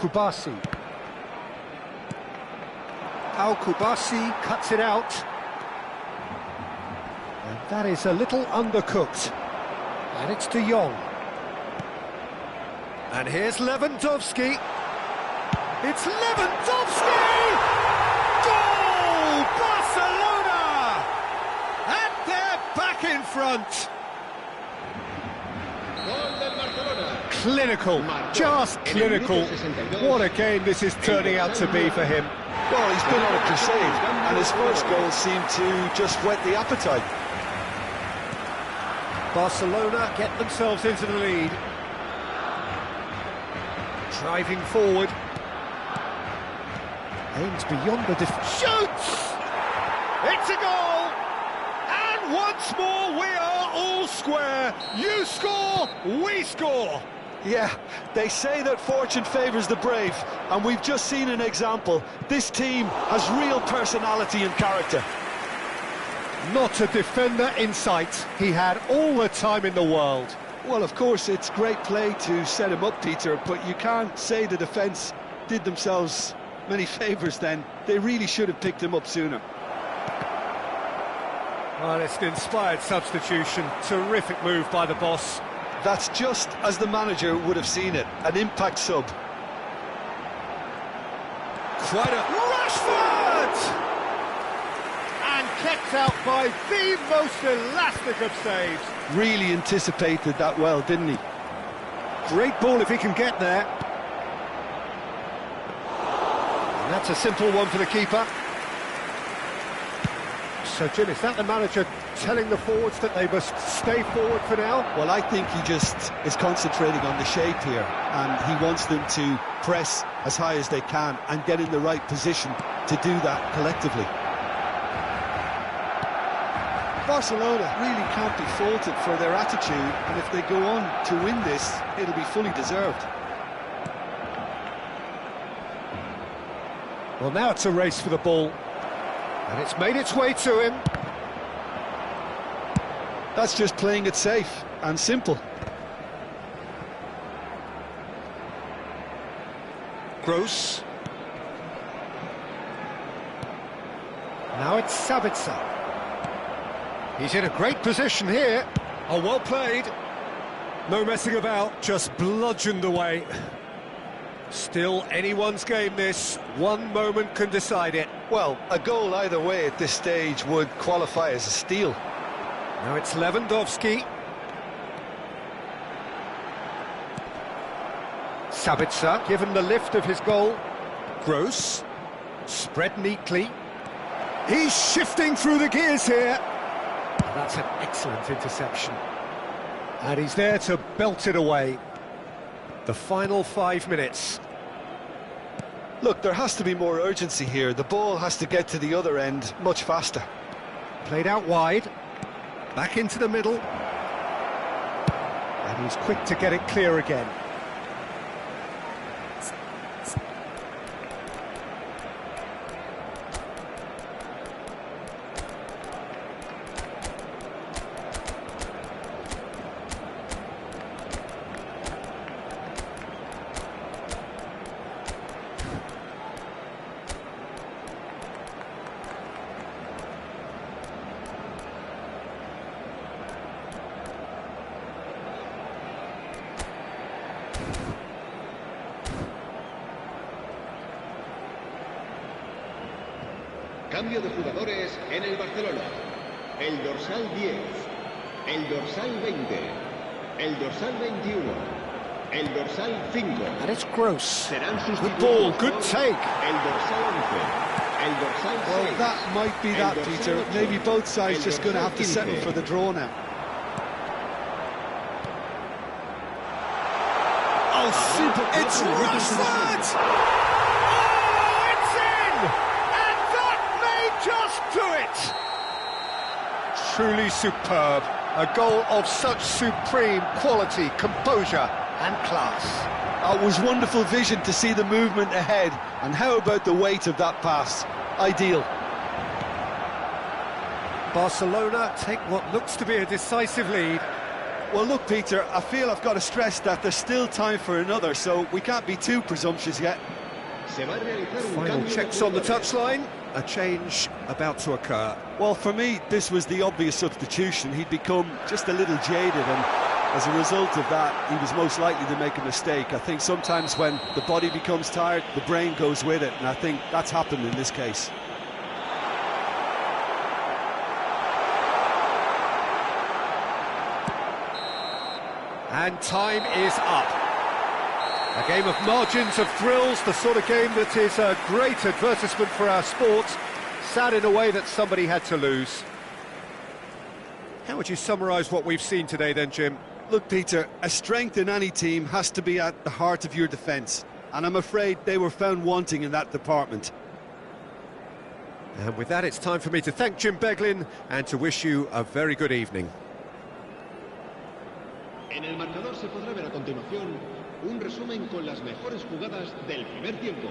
Kubasi. Al Kubasi cuts it out. And that is a little undercooked. And it's De Jong. And here's Lewandowski. It's Lewandowski! Goal! Barcelona! And they're back in front. Clinical, just clinical. What a game this is turning out to be for him. Well, he's been on a crusade, and his first goal seemed to just whet the appetite. Barcelona get themselves into the lead. Driving forward. Aims beyond the shoots! It's a goal! And once more we are all square. You score, we score. Yeah, they say that fortune favours the brave, and we've just seen an example. This team has real personality and character. Not a defender in sight. He had all the time in the world. Well, of course, it's great play to set him up, Peter, but you can't say the defence did themselves many favours then. They really should have picked him up sooner. Well, it's an inspired substitution. Terrific move by the boss. That's just as the manager would have seen it, an impact sub. Quite a... Rashford! And kept out by the most elastic of saves. Really anticipated that well, didn't he? Great ball if he can get there. And that's a simple one for the keeper. So, Jim, is that the manager telling the forwards that they must stay forward for now? Well, I think he just is concentrating on the shape here, and he wants them to press as high as they can and get in the right position to do that collectively. Barcelona really can't be faulted for their attitude, and if they go on to win this, it'll be fully deserved. Well, now it's a race for the ball. And it's made its way to him. That's just playing it safe and simple. Gross. Now it's Sabitzer. He's in a great position here. Oh, well played. No messing about, just bludgeoned away. Still anyone's game this. One moment can decide it. Well, a goal either way at this stage would qualify as a steal. Now it's Lewandowski. Sabitzer, given the lift of his goal. Gross. Spread neatly. He's shifting through the gears here. That's an excellent interception. And he's there to belt it away. The final 5 minutes. Look, there has to be more urgency here. The ball has to get to the other end much faster. Played out wide. Back into the middle. And he's quick to get it clear again. Cambio de jugadores en el Barcelona. El dorsal 10, el dorsal 20, el dorsal 21, el dorsal 5. And it's Gross. Serán Good sustituidos ball, por good take. El dorsal 11, el dorsal 6. Well, that might be that, Peter. Maybe both sides just going to have to settle for the draw now. Oh, super! It's Rashford! Oh, it's in! And that may just do it! Truly superb. A goal of such supreme quality, composure and class. It was wonderful vision to see the movement ahead. And how about the weight of that pass? Ideal. Barcelona take what looks to be a decisive lead. Well, look, Peter, I feel I've got to stress that there's still time for another, so we can't be too presumptuous yet. Se va a realizar un Final cambio de checks on the jugadores. touchline. A change about to occur. Well, for me, this was the obvious substitution. He'd become just a little jaded, and as a result of that, he was most likely to make a mistake. I think sometimes when the body becomes tired, the brain goes with it, and I think that's happened in this case. And time is up. A game of margins, of thrills, the sort of game that is a great advertisement for our sport. Sad in a way that somebody had to lose. How would you summarise what we've seen today then, Jim? Look, Peter, a strength in any team has to be at the heart of your defence, and I'm afraid they were found wanting in that department. And with that, it's time for me to thank Jim Beglin and to wish you a very good evening. En el marcador se podrá ver a continuación un resumen con las mejores jugadas del primer tiempo.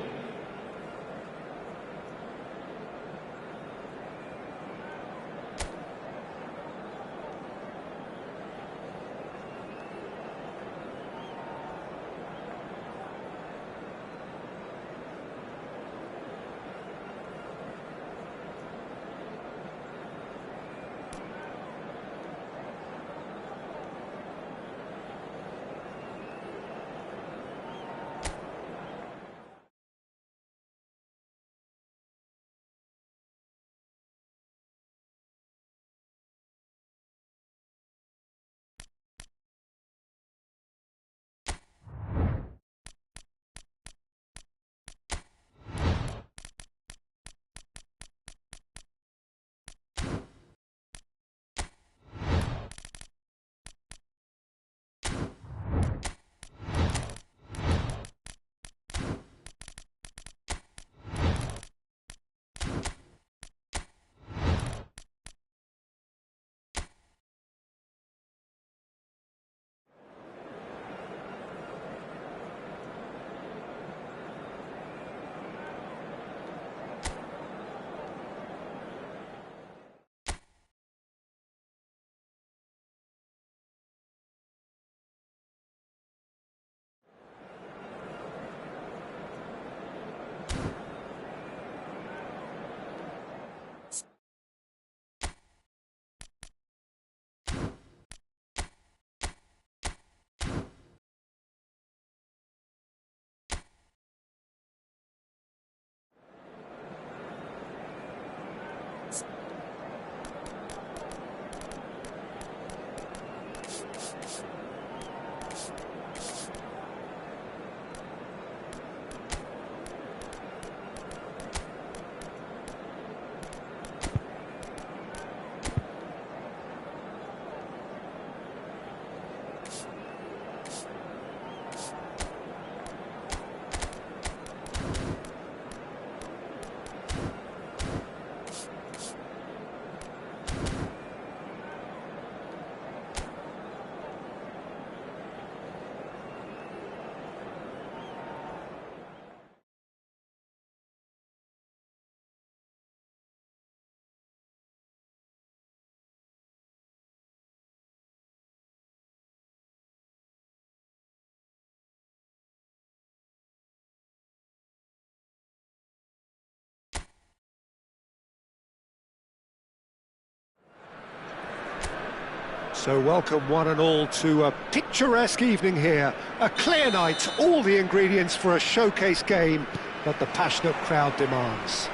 So welcome one and all to a picturesque evening here. A clear night, all the ingredients for a showcase game that the passionate crowd demands.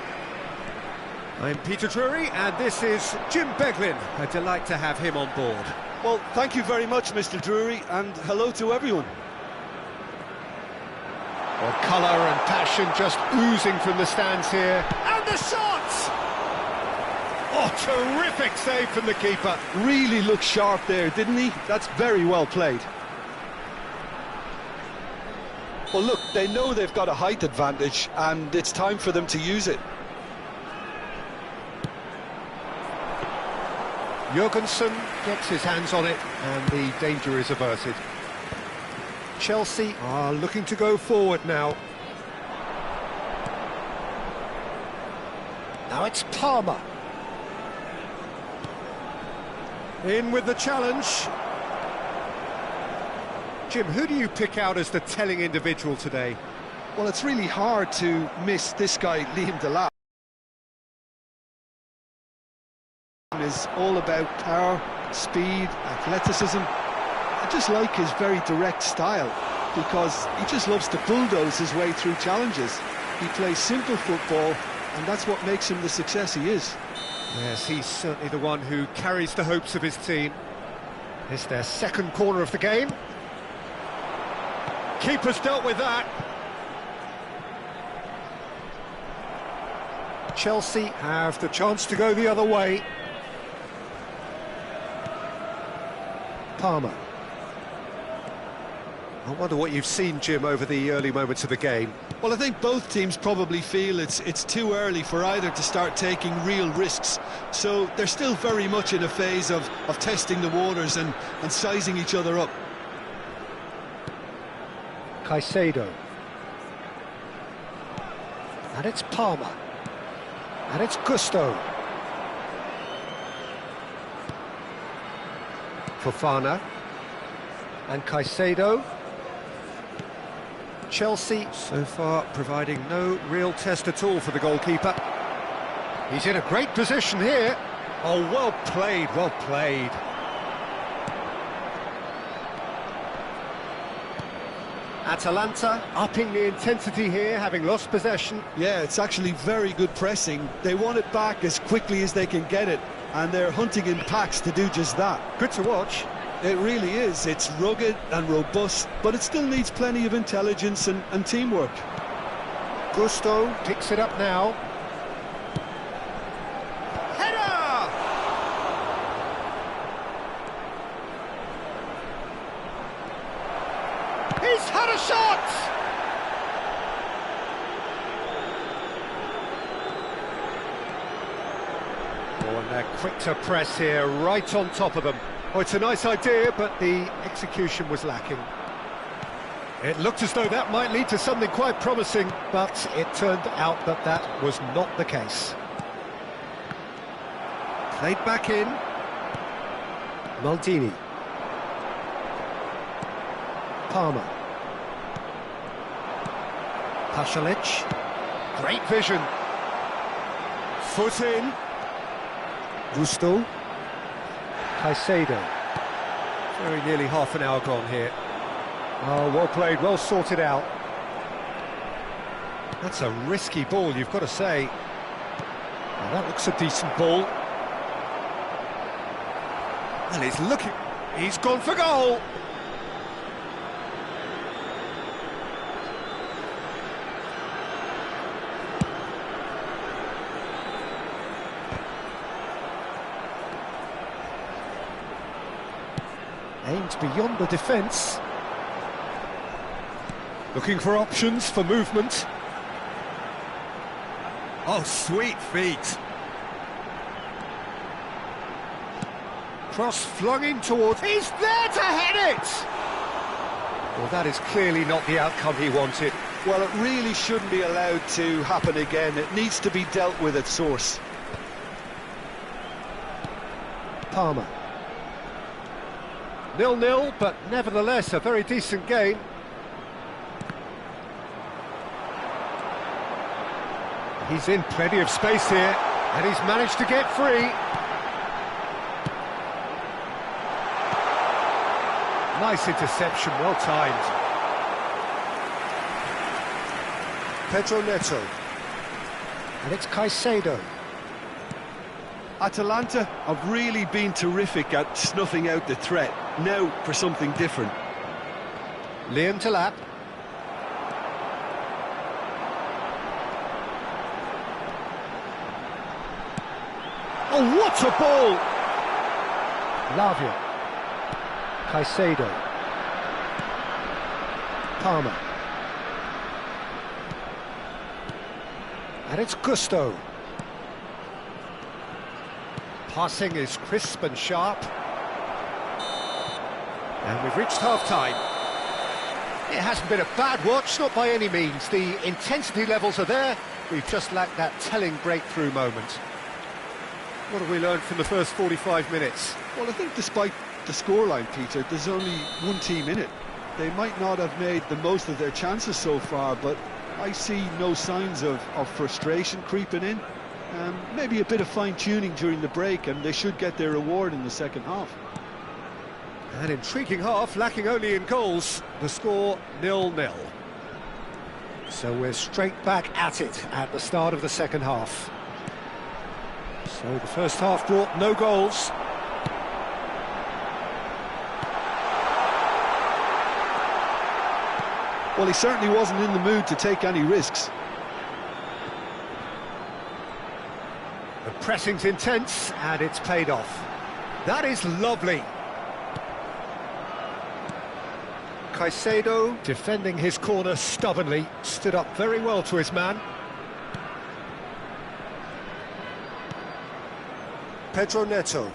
I'm Peter Drury and this is Jim Beglin. A delight to have him on board. Well, thank you very much, Mr. Drury, and hello to everyone. Well, colour and passion just oozing from the stands here. And the shot! Oh, terrific save from the keeper. Really looked sharp there, didn't he? That's very well played. Well, look, they know they've got a height advantage, and it's time for them to use it. Jurgensen gets his hands on it, and the danger is averted. Chelsea are looking to go forward now. Now it's Palmer. In with the challenge. Jim, who do you pick out as the telling individual today? Well, it's really hard to miss this guy, Liam Delap. Is all about power, speed, athleticism. I just like his very direct style because he just loves to bulldoze his way through challenges. He plays simple football, and that's what makes him the success he is. Yes, he's certainly the one who carries the hopes of his team. It's their second corner of the game. Keeper's dealt with that. Chelsea have the chance to go the other way. Palmer. I wonder what you've seen, Jim, over the early moments of the game. Well, I think both teams probably feel it's too early for either to start taking real risks. So they're still very much in a phase of testing the waters and sizing each other up. Caicedo. And it's Palmer. And it's Gusto. Fofana. And Caicedo. Chelsea so far providing no real test at all for the goalkeeper. He's in a great position here. Oh, well played, well played. Atalanta upping the intensity here, having lost possession. Yeah, it's actually very good pressing. They want it back as quickly as they can get it, and they're hunting in packs to do just that. Good to watch. It really is. It's rugged and robust, but it still needs plenty of intelligence and teamwork. Gusto picks it up now. Header! He's had a shot! Oh, and they're quick to press here, right on top of them. Oh, it's a nice idea, but the execution was lacking. It looked as though that might lead to something quite promising, but it turned out that that was not the case. Played back in. Maldini. Palmer. Pasalic. Great vision. Foot in. Gusto. Caicedo. Very nearly half an hour gone here. Oh, well played, well sorted out. That's a risky ball, you've got to say. Well, that looks a decent ball. And he's looking... He's gone for goal! Aimed beyond the defence. Looking for options for movement. Oh, sweet feet. Cross flung in towards... He's there to head it! Well, that is clearly not the outcome he wanted. Well, it really shouldn't be allowed to happen again. It needs to be dealt with at source. Palmer. 0-0, but nevertheless a very decent game. He's in plenty of space here, and he's managed to get free. Nice interception, well timed. Pedro Neto. And it's Caicedo. Atalanta have really been terrific at snuffing out the threat. Now for something different. Liam Delap. Oh, what a ball! Lavia. Caicedo. Palmer. And it's Gusto. Passing is crisp and sharp. And we've reached half-time. It hasn't been a bad watch, not by any means. The intensity levels are there. We've just lacked that telling breakthrough moment. What have we learned from the first 45 minutes? Well, I think despite the scoreline, Peter, there's only one team in it. They might not have made the most of their chances so far, but I see no signs of frustration creeping in. Maybe a bit of fine-tuning during the break, and they should get their reward in the second half. An intriguing half, lacking only in goals. The score 0-0. So we're straight back at it at the start of the second half. So the first half brought no goals. Well, he certainly wasn't in the mood to take any risks. The pressing's intense, and it's paid off. That is lovely. Caicedo, defending his corner stubbornly, stood up very well to his man. Pedro Neto.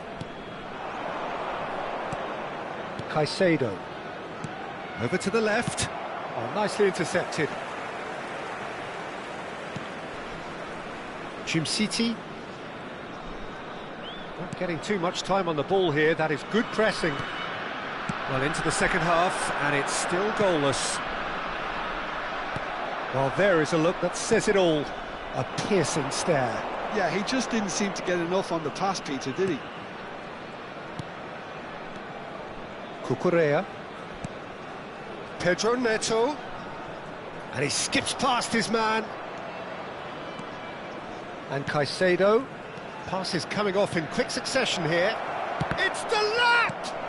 Caicedo. Over to the left. Oh, nicely intercepted. City. Not getting too much time on the ball here. That is good pressing. Well, into the second half, and it's still goalless. Well, there is a look that says it all. A piercing stare. Yeah, he just didn't seem to get enough on the pass, Peter, did he? Cucurella. Pedro Neto. And he skips past his man. And Caicedo. Pass is coming off in quick succession here. It's Delap!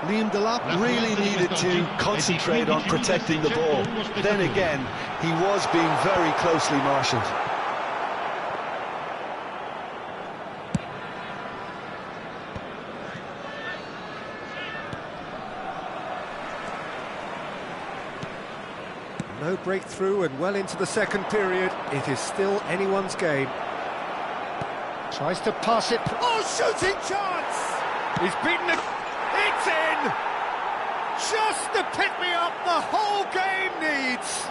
Liam Delap really needed to concentrate on protecting the ball. Then again, he was being very closely marshalled. No breakthrough and well into the second period. It is still anyone's game. Tries to pass it. Oh, shooting chance! He's beaten it. It's in! Just the pick-me-up the whole game needs.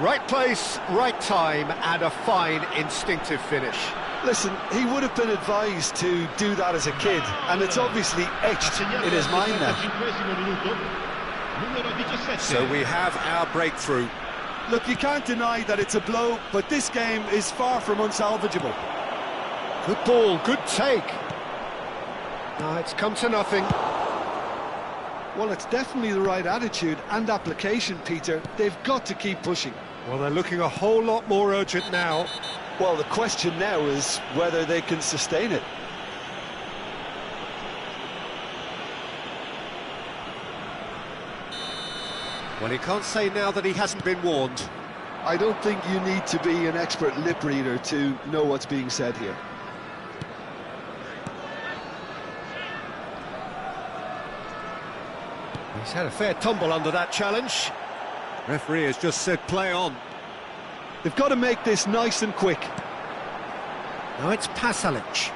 Right place, right time, and a fine instinctive finish. Listen, he would have been advised to do that as a kid, and it's obviously etched in his mind now. So we have our breakthrough. Look, you can't deny that it's a blow, but this game is far from unsalvageable. Good ball, good take. No, it's come to nothing. Well, it's definitely the right attitude and application, Peter. They've got to keep pushing. Well, they're looking a whole lot more urgent now. Well, the question now is whether they can sustain it. Well, he can't say now that he hasn't been warned. I don't think you need to be an expert lip reader to know what's being said here. He's had a fair tumble under that challenge. Referee has just said play on. They've got to make this nice and quick. Now it's Pasalic.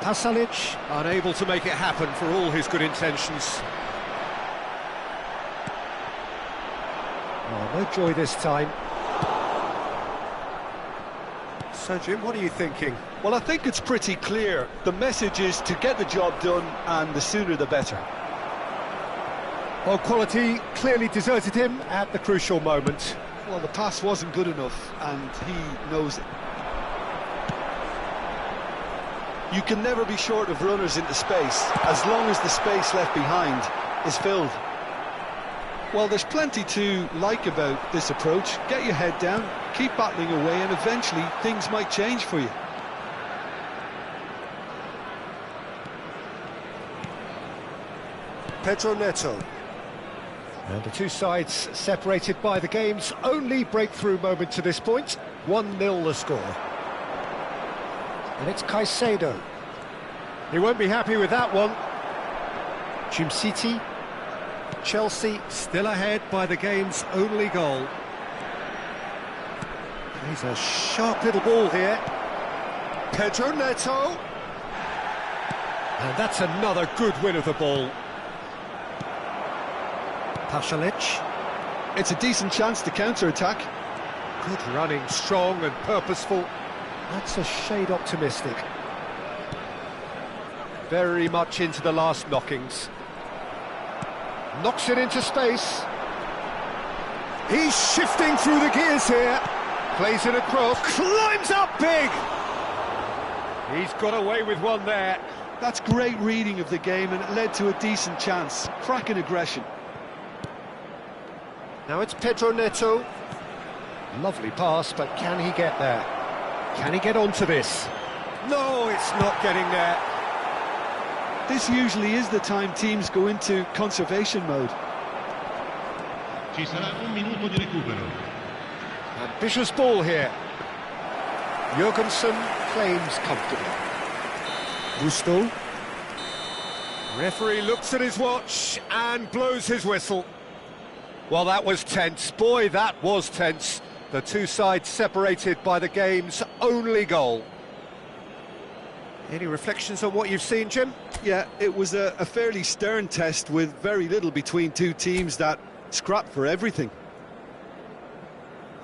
Pasalic unable to make it happen for all his good intentions. Oh, no joy this time. So, Jim, what are you thinking? Well, I think it's pretty clear. The message is to get the job done, and the sooner the better. Well, quality clearly deserted him at the crucial moment. Well, the pass wasn't good enough, and he knows it. You can never be short of runners into space, as long as the space left behind is filled. Well, there's plenty to like about this approach. Get your head down, keep battling away, and eventually things might change for you. Pedro Neto. And the two sides separated by the game's only breakthrough moment to this point. 1-0 the score. And it's Caicedo. He won't be happy with that one. City. Chelsea still ahead by the game's only goal. He's a sharp little ball here. Pedro Neto. And that's another good win of the ball. Pasalic. It's a decent chance to counter-attack. Good running, strong and purposeful. That's a shade optimistic. Very much into the last knockings. Knocks it into space. He's shifting through the gears here. Plays it across, climbs up big. He's got away with one there. That's great reading of the game, and it led to a decent chance. Cracking aggression. Now it's Pedro Neto. Lovely pass, but can he get there? Can he get onto this? No, it's not getting there. This usually is the time teams go into conservation mode. Ci sarà un minuto di recupero. Ambitious ball here. Jurgensen claims comfortably. Gusto. Referee looks at his watch and blows his whistle. Well, that was tense. Boy, that was tense. The two sides separated by the game's only goal. Any reflections on what you've seen, Jim? Yeah, it was a fairly stern test with very little between two teams that scrapped for everything.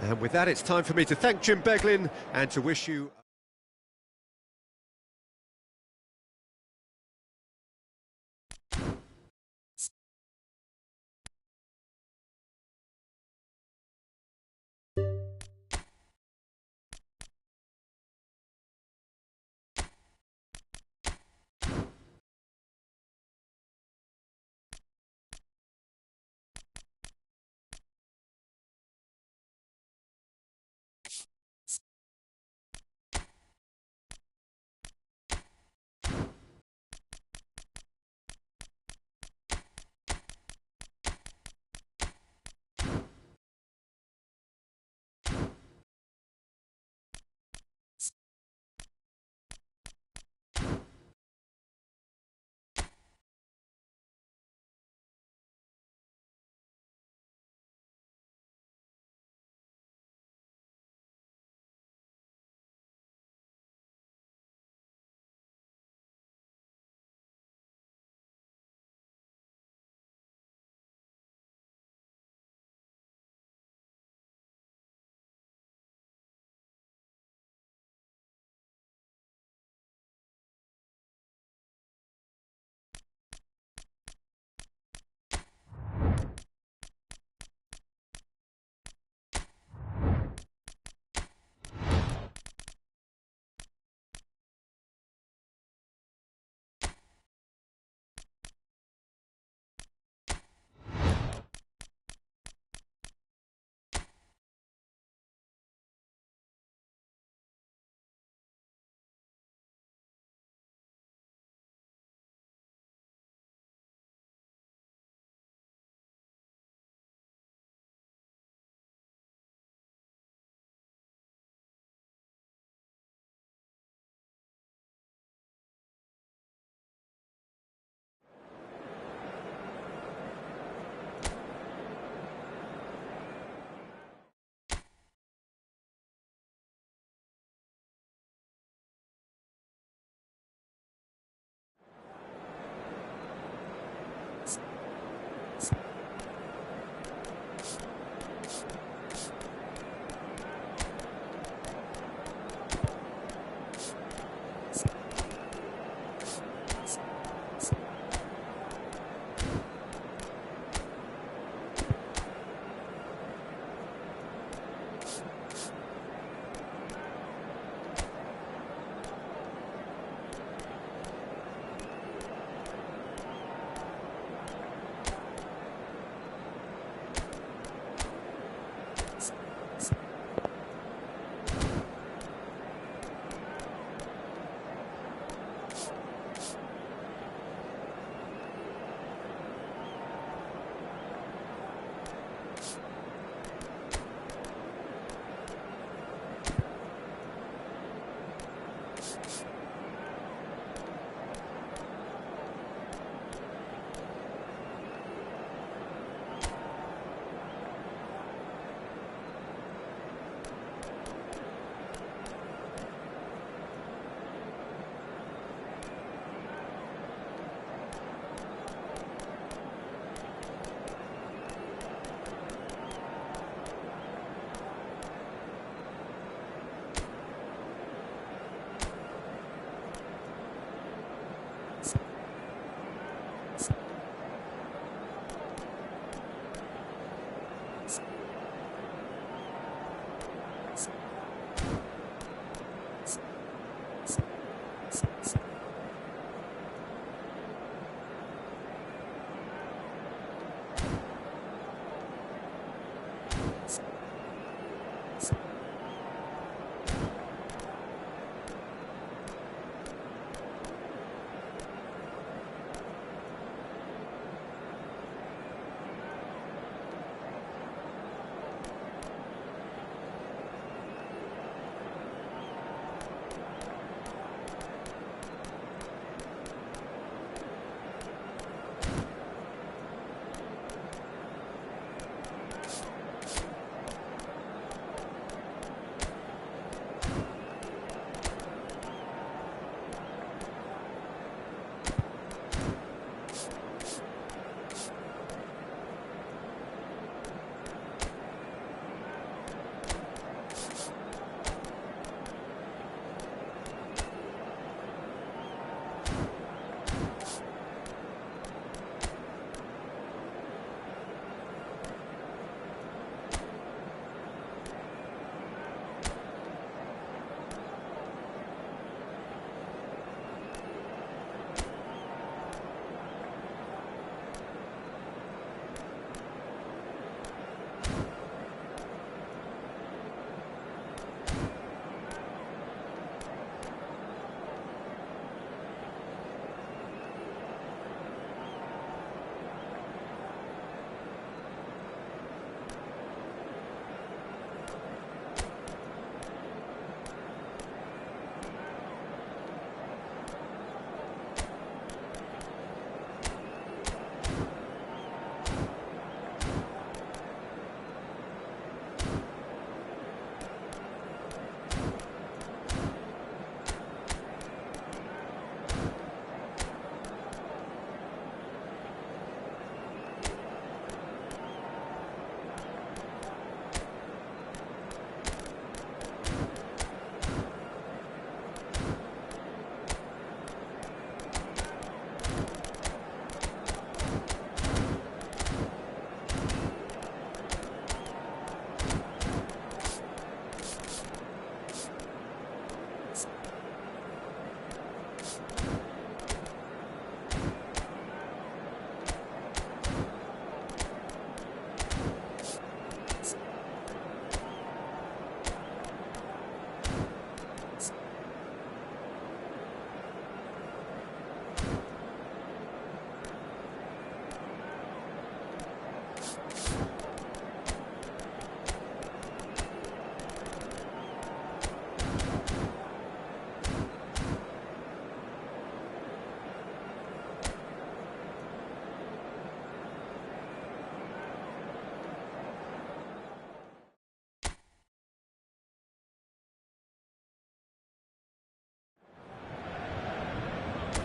And with that, it's time for me to thank Jim Beglin and to wish you...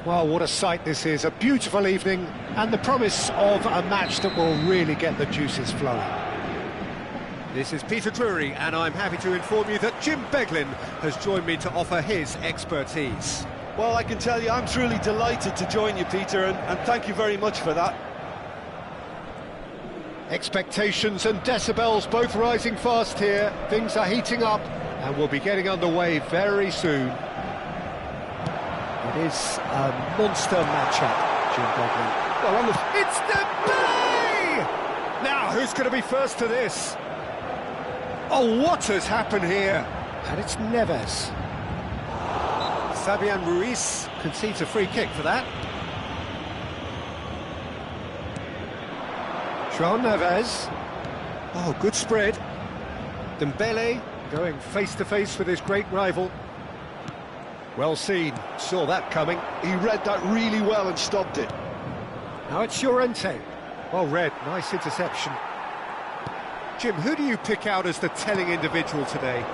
Well, what a sight this is, a beautiful evening, and the promise of a match that will really get the juices flowing. This is Peter Drury, and I'm happy to inform you that Jim Beglin has joined me to offer his expertise. Well, I can tell you I'm truly delighted to join you, Peter, and thank you very much for that. Expectations and decibels both rising fast here. Things are heating up, and we'll be getting underway very soon. It is a monster matchup, Jim Beglin. Well, it's Dembele! Now, who's going to be first to this? Oh, what has happened here? And it's Neves. Fabian Ruiz concedes a free kick for that. João Neves. Oh, good spread. Dembele going face-to-face with his great rival. Well seen, saw that coming. He read that really well and stopped it. Now it's Llorente. Well read, nice interception. Jim, who do you pick out as the telling individual today?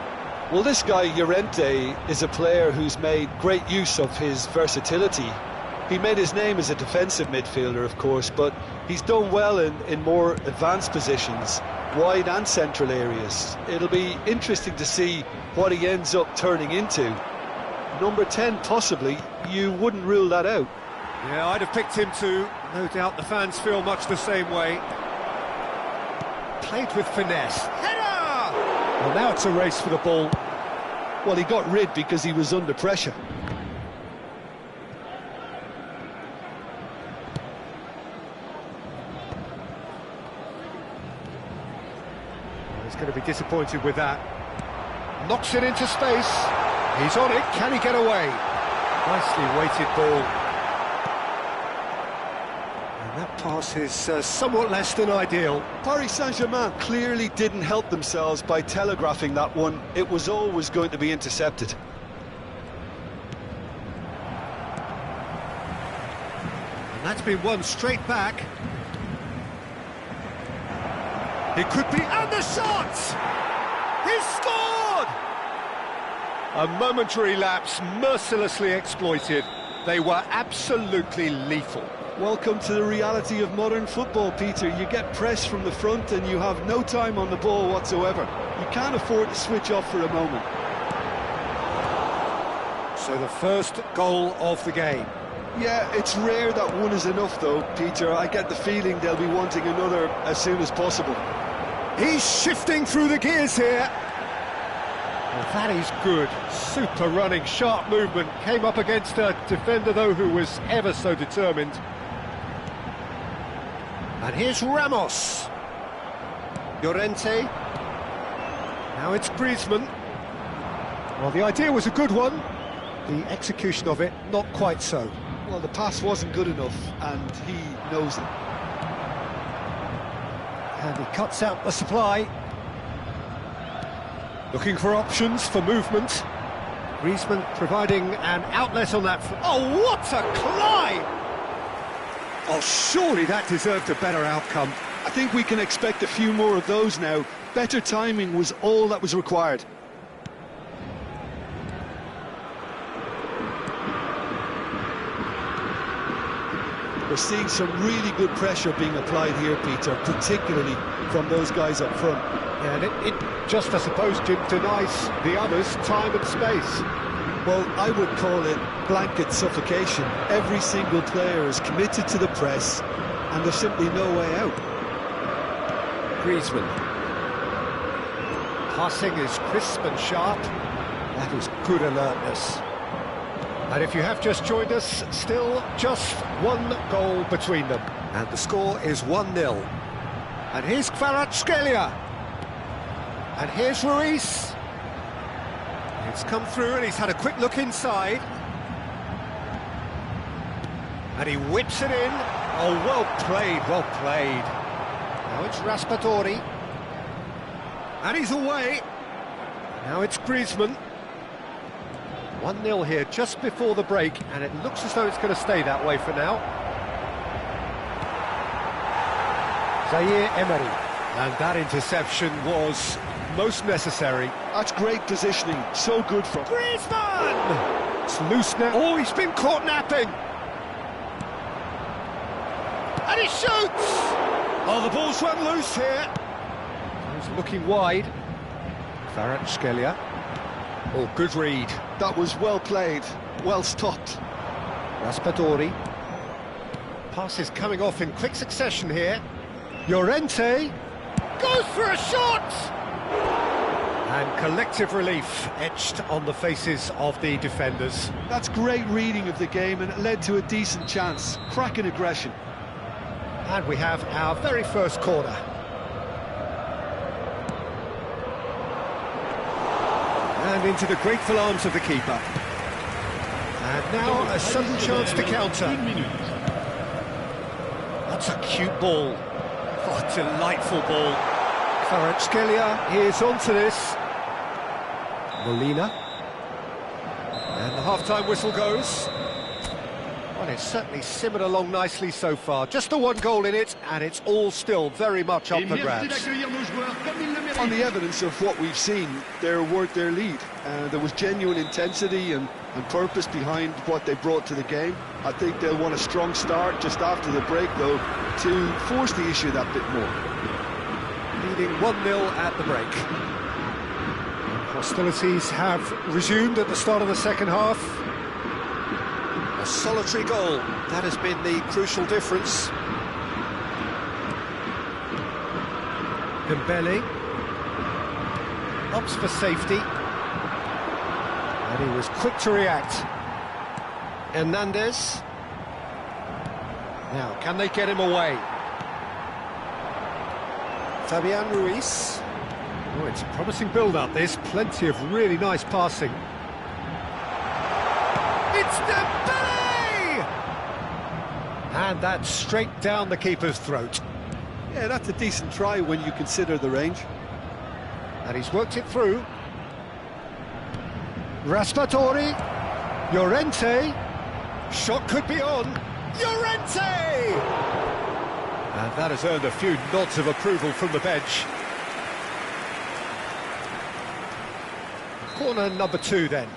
Well, this guy, Llorente, is a player who's made great use of his versatility. He made his name as a defensive midfielder, of course, but he's done well in more advanced positions, wide and central areas. It'll be interesting to see what he ends up turning into. Number 10, possibly, you wouldn't rule that out. Yeah, I'd have picked him too. No doubt the fans feel much the same way. Played with finesse. Header! Well, now it's a race for the ball. Well, he got rid because he was under pressure. He's going to be disappointed with that. Knocks it into space. He's on it. Can he get away? Nicely weighted ball. And that pass is somewhat less than ideal. Paris Saint-Germain clearly didn't help themselves by telegraphing that one. It was always going to be intercepted. And that's been won straight back. It could be, and the shot! He's scored! A momentary lapse, mercilessly exploited. They were absolutely lethal. Welcome to the reality of modern football, Peter. You get pressed from the front and you have no time on the ball whatsoever. You can't afford to switch off for a moment. So the first goal of the game. Yeah, it's rare that one is enough though, Peter. I get the feeling they'll be wanting another as soon as possible. He's shifting through the gears here. Well, that is good. Super running, sharp movement. Came up against a defender, though, who was ever so determined. And here's Ramos. Llorente. Now it's Griezmann. Well, the idea was a good one. The execution of it, not quite so. Well, the pass wasn't good enough, and he knows it. And he cuts out the supply. Looking for options for movement. Griezmann providing an outlet on that. Oh, what a climb! Oh, surely that deserved a better outcome. I think we can expect a few more of those now. Better timing was all that was required. We're seeing some really good pressure being applied here, Peter, particularly from those guys up front. Yeah, and it just, I suppose, denies the others time and space. Well, I would call it blanket suffocation. Every single player is committed to the press, and there's simply no way out. Griezmann. Passing is crisp and sharp. That is good alertness. And if you have just joined us, still just one goal between them. And the score is 1-0. And here's Kvaratskhelia. And here's Ruiz. It's come through and he's had a quick look inside. And he whips it in. Oh, well played, well played. Now it's Raspadori. And he's away. Now it's Griezmann. 1-0 here just before the break, and it looks as though it's going to stay that way for now. Zaire Emery. And that interception was most necessary. That's great positioning, so good from Griezmann! It's loose now. Oh, he's been caught napping. and he shoots! Oh, the ball's run loose here. He's looking wide. Kvaratskhelia. Oh, good read. That was well played, well stopped. Raspadori. Passes coming off in quick succession here. Llorente goes for a shot! And collective relief etched on the faces of the defenders. That's great reading of the game, and it led to a decent chance. Cracking aggression. And we have our very first corner. And into the grateful arms of the keeper. And now a sudden chance to counter. That's a cute ball. Oh, delightful ball. Kvaratskhelia is onto this. Molina. And the half-time whistle goes. Well, it's certainly simmered along nicely so far. Just the one goal in it, and it's all still very much up for grabs. On the evidence of what we've seen, they're worth their lead. There was genuine intensity and purpose behind what they brought to the game. I think they'll want a strong start just after the break, though, to force the issue that bit more. Leading 1-0 at the break. Hostilities have resumed at the start of the second half. A solitary goal, that has been the crucial difference. Dembele opts for safety, and he was quick to react. Hernandez. Now, can they get him away? Fabian Ruiz. Oh, it's a promising build-up, this. Plenty of really nice passing. It's Dembele! And that's straight down the keeper's throat. Yeah, that's a decent try when you consider the range. And he's worked it through. Raspadori. Llorente. Shot could be on. Llorente! And that has earned a few nods of approval from the bench. Corner number 2 then.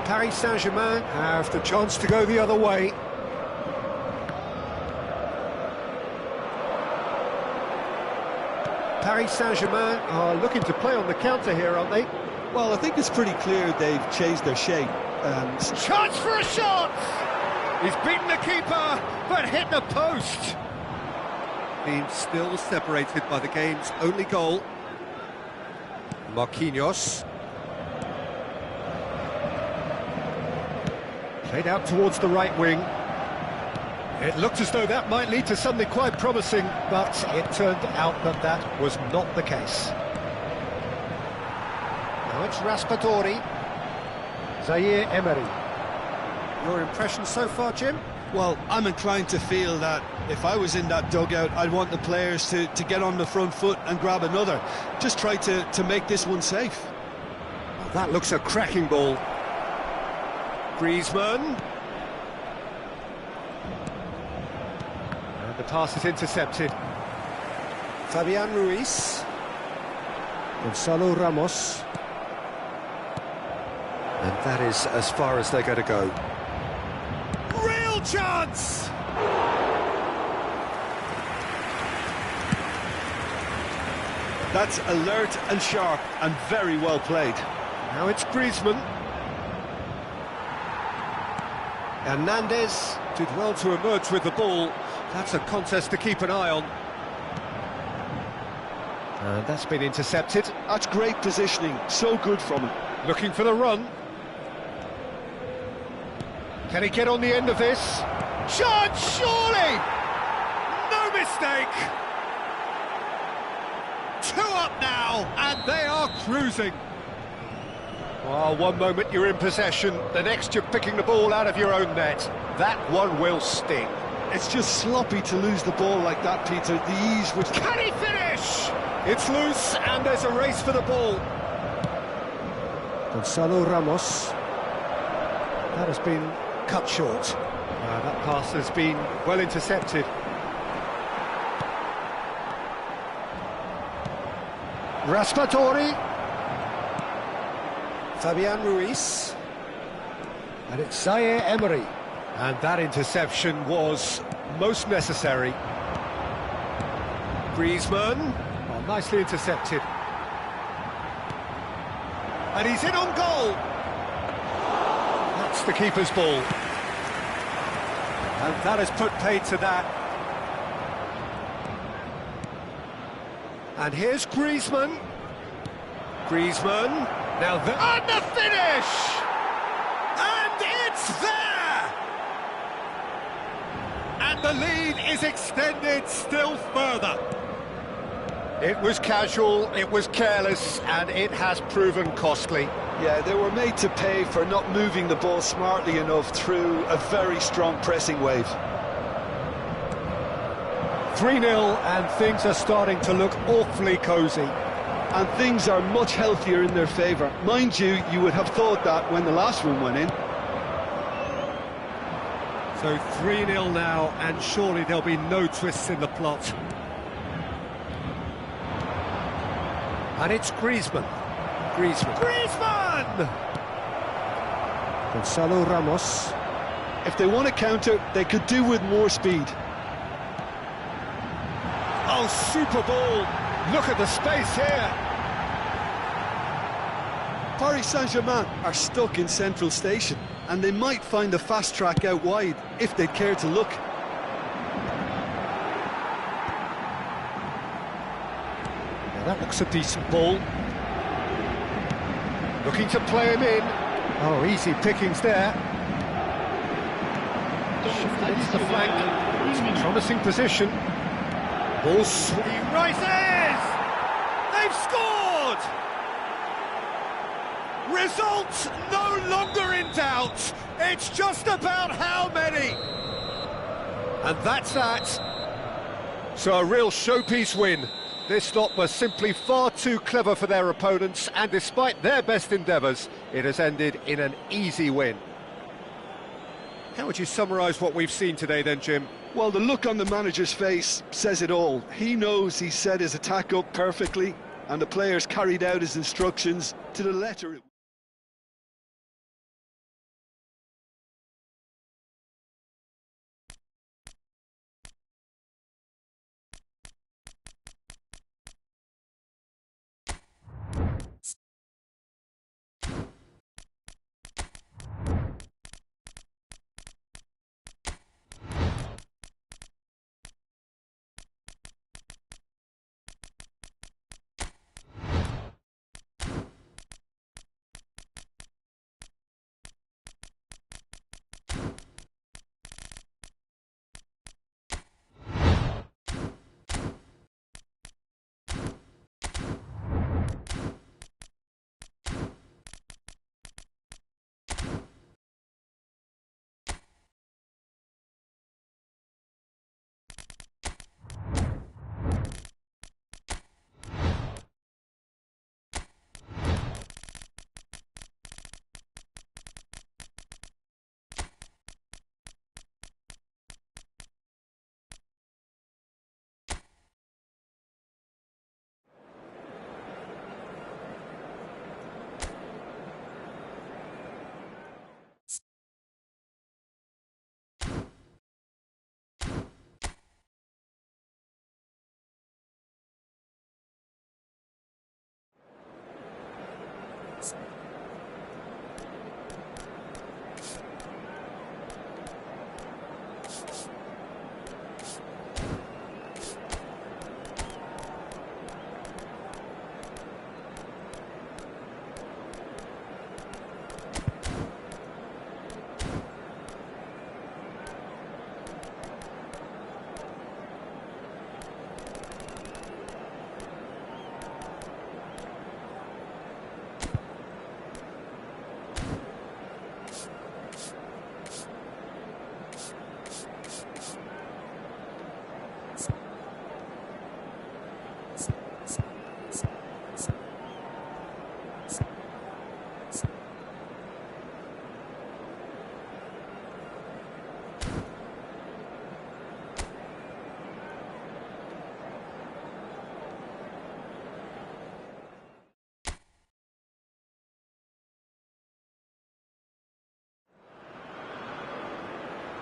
Paris Saint-Germain have the chance to go the other way. Paris Saint-Germain are looking to play on the counter here, aren't they? Well, I think it's pretty clear they've changed their shape. Chance for a shot! He's beaten the keeper, but hit the post. Being still separated by the game's only goal. Marquinhos. Played out towards the right wing. It looked as though that might lead to something quite promising, but it turned out that that was not the case. Now it's Raspadori. Zaire Emery. Your impression so far, Jim? Well, I'm inclined to feel that if I was in that dugout, I'd want the players to get on the front foot and grab another. Just try to make this one safe. Oh, that looks a cracking ball. Griezmann. And the pass is intercepted. Fabian Ruiz. Gonzalo Ramos. And that is as far as they're going to go. Real chance! That's alert and sharp and very well played. Now it's Griezmann. Hernandez did well to emerge with the ball. That's a contest to keep an eye on. And that's been intercepted. That's great positioning, so good from him. Looking for the run. Can he get on the end of this? Chance, surely! No mistake! 2 up now, and they are cruising. Well, one moment you're in possession, the next you're picking the ball out of your own net. That one will sting. It's just sloppy to lose the ball like that, Peter. The ease which... Can he finish? It's loose, and there's a race for the ball. Gonzalo Ramos. That has been cut short. That pass has been well intercepted. Raspadori. Fabian Ruiz. And it's Zaire Emery. And that interception was most necessary. Griezmann. Oh, nicely intercepted. And he's in on goal. That's the keeper's ball. And that has put paid to that. And here's Griezmann. Griezmann. Now and the finish! And it's there! And the lead is extended still further. It was casual, it was careless, and it has proven costly. Yeah, they were made to pay for not moving the ball smartly enough through a very strong pressing wave. 3-0, and things are starting to look awfully cosy. And things are much healthier in their favour. Mind you, you would have thought that when the last one went in. So 3-0 now, and surely there'll be no twists in the plot. And it's Griezmann. Griezmann! Gonzalo Ramos. If they want to counter, they could do with more speed. Oh, super ball! Look at the space here! Paris Saint-Germain are stuck in Central Station, and they might find a fast track out wide if they'd care to look. Yeah, that looks a decent ball. Looking to play him in. Oh, easy pickings there. It's the flank. It's a promising position. Ball he rises! They've scored! Results no longer in doubt. It's just about how many. And that's that. So a real showpiece win. This lot were simply far too clever for their opponents, and despite their best endeavours, it has ended in an easy win. How would you summarise what we've seen today then, Jim? Well, the look on the manager's face says it all. He knows he set his attack up perfectly, and the players carried out his instructions to the letter.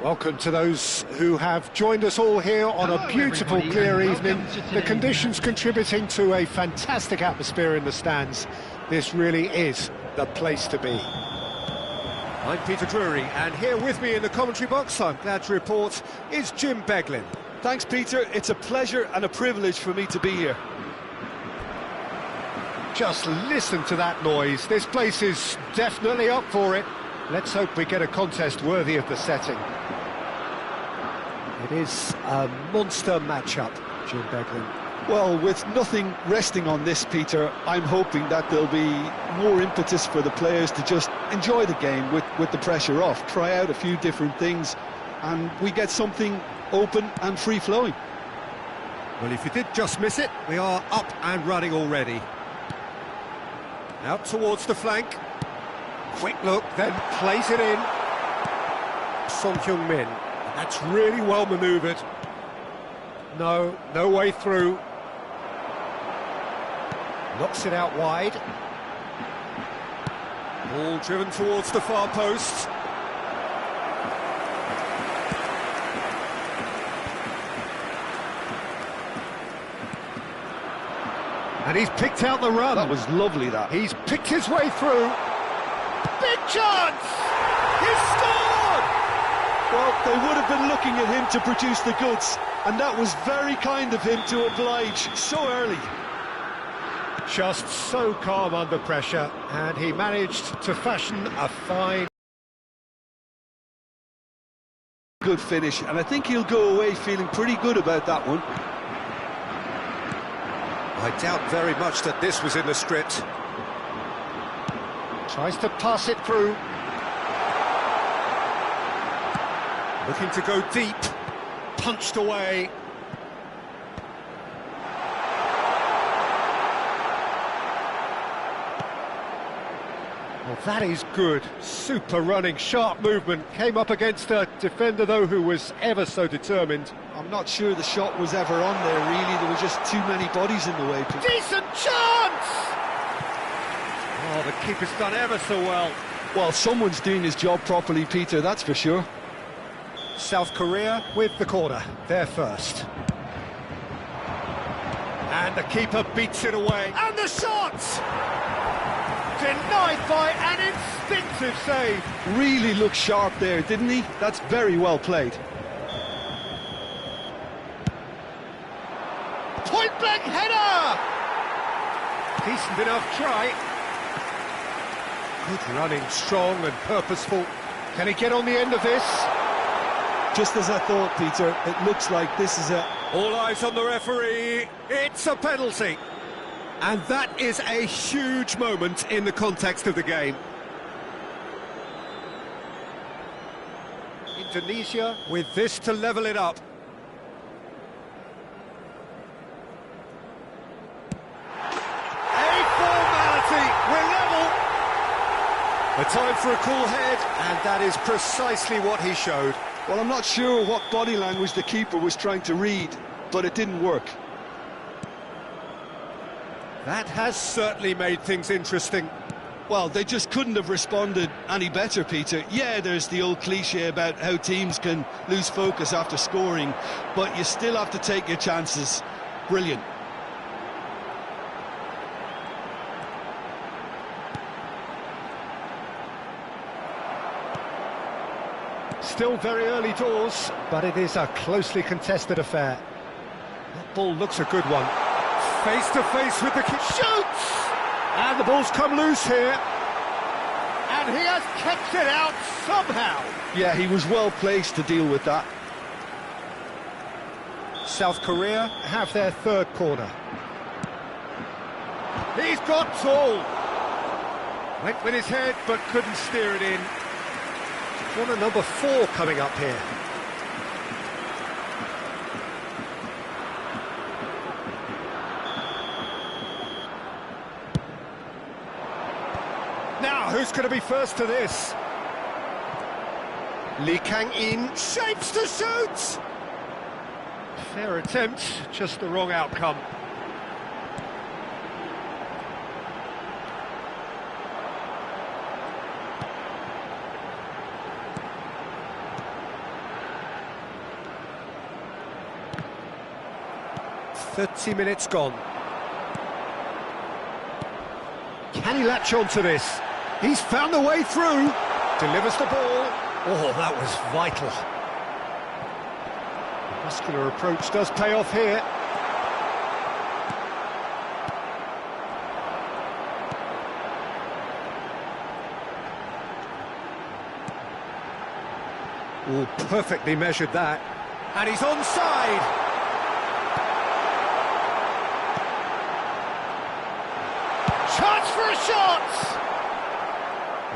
Welcome to those who have joined us all here on a beautiful, clear evening. The conditions contributing to a fantastic atmosphere in the stands. This really is the place to be. I'm Peter Drury, and here with me in the commentary box, I'm glad to report, is Jim Beglin. Thanks, Peter. It's a pleasure and a privilege for me to be here. Just listen to that noise. This place is definitely up for it. Let's hope we get a contest worthy of the setting. It is a monster matchup, Jim Beglin. Well, with nothing resting on this, Peter, I'm hoping that there'll be more impetus for the players to just enjoy the game with the pressure off, try out a few different things, and we get something open and free-flowing. Well, if you did just miss it, we are up and running already. Out towards the flank. Quick look, then plays it in. Son Heung-min. That's really well manoeuvred. No way through. Knocks it out wide. Ball driven towards the far post. And he's picked out the run. That was lovely, that. He's picked his way through. Big chance! He's scored! Well, they would have been looking at him to produce the goods, and that was very kind of him to oblige so early. Just so calm under pressure, and he managed to fashion a fine... Good finish, and I think he'll go away feeling pretty good about that one. I doubt very much that this was in the script. Tries to pass it through. Looking to go deep. Punched away. Well, that is good. Super running, sharp movement. Came up against a defender, though, who was ever so determined. I'm not sure the shot was ever on there, really. There were just too many bodies in the way. Decent chance! Oh, the keeper's done ever so well. Well, someone's doing his job properly, Peter, that's for sure. South Korea with the corner, they're first. And the keeper beats it away. And the shot! Denied by an instinctive save. Really looked sharp there, didn't he? That's very well played. Point-blank header! Decent enough try. Good running, strong and purposeful. Can he get on the end of this? Just as I thought, Peter, it looks like this is a... All eyes on the referee. It's a penalty. And that is a huge moment in the context of the game. Indonesia with this to level it up. A formality, we're level. A time for a cool head, and that is precisely what he showed. Well, I'm not sure what body language the keeper was trying to read, but it didn't work. That has certainly made things interesting. Well, they just couldn't have responded any better, Peter. Yeah, there's the old cliche about how teams can lose focus after scoring, but you still have to take your chances. Brilliant. Still very early doors, but it is a closely contested affair. That ball looks a good one. Face to face with the keeper. Shoots! And the ball's come loose here. And he has kept it out somehow. Yeah, he was well placed to deal with that. South Korea have their third corner. He's got tall. Went with his head, but couldn't steer it in. Corner number 4 coming up here. Now, who's going to be first to this? Lee Kang-in shapes to shoot! Fair attempt, just the wrong outcome. 30 minutes gone. Can he latch on to this? He's found the way through. Delivers the ball. Oh, that was vital. The muscular approach does pay off here. Oh, perfectly measured that. And he's onside. Chance for a shot!